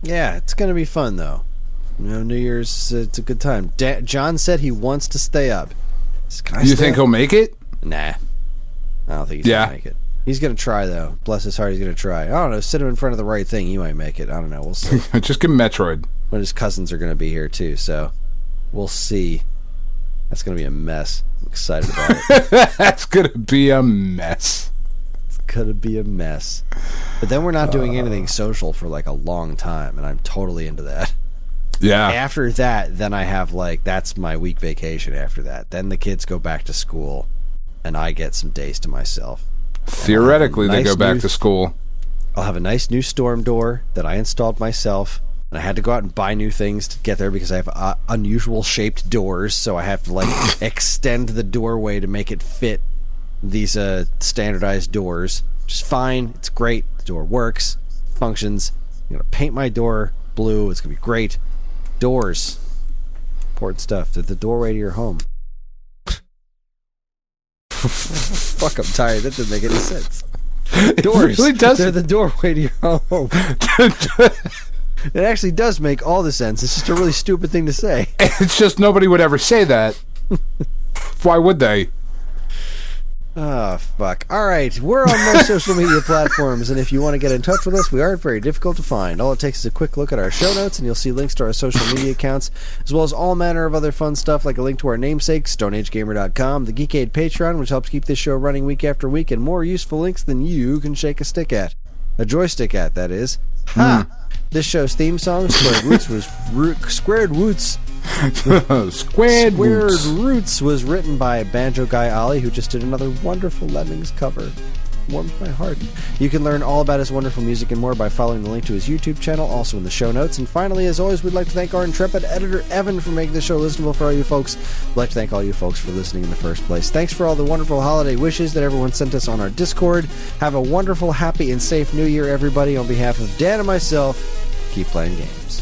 Yeah, it's gonna be fun though. New Year's, it's a good time. John said he wants to stay up. You think he'll make it? Nah. I don't think he's going to make it. He's going to try, though. Bless his heart, he's going to try. I don't know. Sit him in front of the right thing. You might make it. I don't know. We'll see. Just give him Metroid. But his cousins are going to be here, too, so we'll see. That's going to be a mess. I'm excited about it. That's going to be a mess. It's going to be a mess. But then we're not doing anything social for, a long time, and I'm totally into that. Yeah. After that, then I have that's my week vacation after that. Then the kids go back to school and I get some days to myself. Theoretically, they go back to school. I'll have a nice new storm door that I installed myself. And I had to go out and buy new things to get there because I have unusual shaped doors. So I have to extend the doorway to make it fit these standardized doors. Which is fine. It's great. The door works, functions. I'm going to paint my door blue. It's going to be great. Doors. Important stuff. They're the doorway to your home. Fuck, I'm tired. That didn't make any sense. Doors. It really does. They're the doorway to your home. It actually does make all the sense. It's just a really stupid thing to say. It's just nobody would ever say that. Why would they? Oh, fuck. All right. We're on most social media platforms, and if you want to get in touch with us, we aren't very difficult to find. All it takes is a quick look at our show notes, and you'll see links to our social media accounts, as well as all manner of other fun stuff, like a link to our namesake, StoneAgeGamer.com, the Geekade Patreon, which helps keep this show running week after week, and more useful links than you can shake a stick at. A joystick at, that is. Ha! This show's theme song, Squared Roots, was written by Banjo Guy Ollie, who just did another wonderful Lemmings cover. Warms my heart. You can learn all about his wonderful music and more by following the link to his YouTube channel, also in the show notes. And finally, as always, we'd like to thank our intrepid editor, Evan, for making the show listenable for all you folks. We'd like to thank all you folks for listening in the first place. Thanks for all the wonderful holiday wishes that everyone sent us on our Discord. Have a wonderful, happy, and safe New Year, everybody. On behalf of Dan and myself, keep playing games.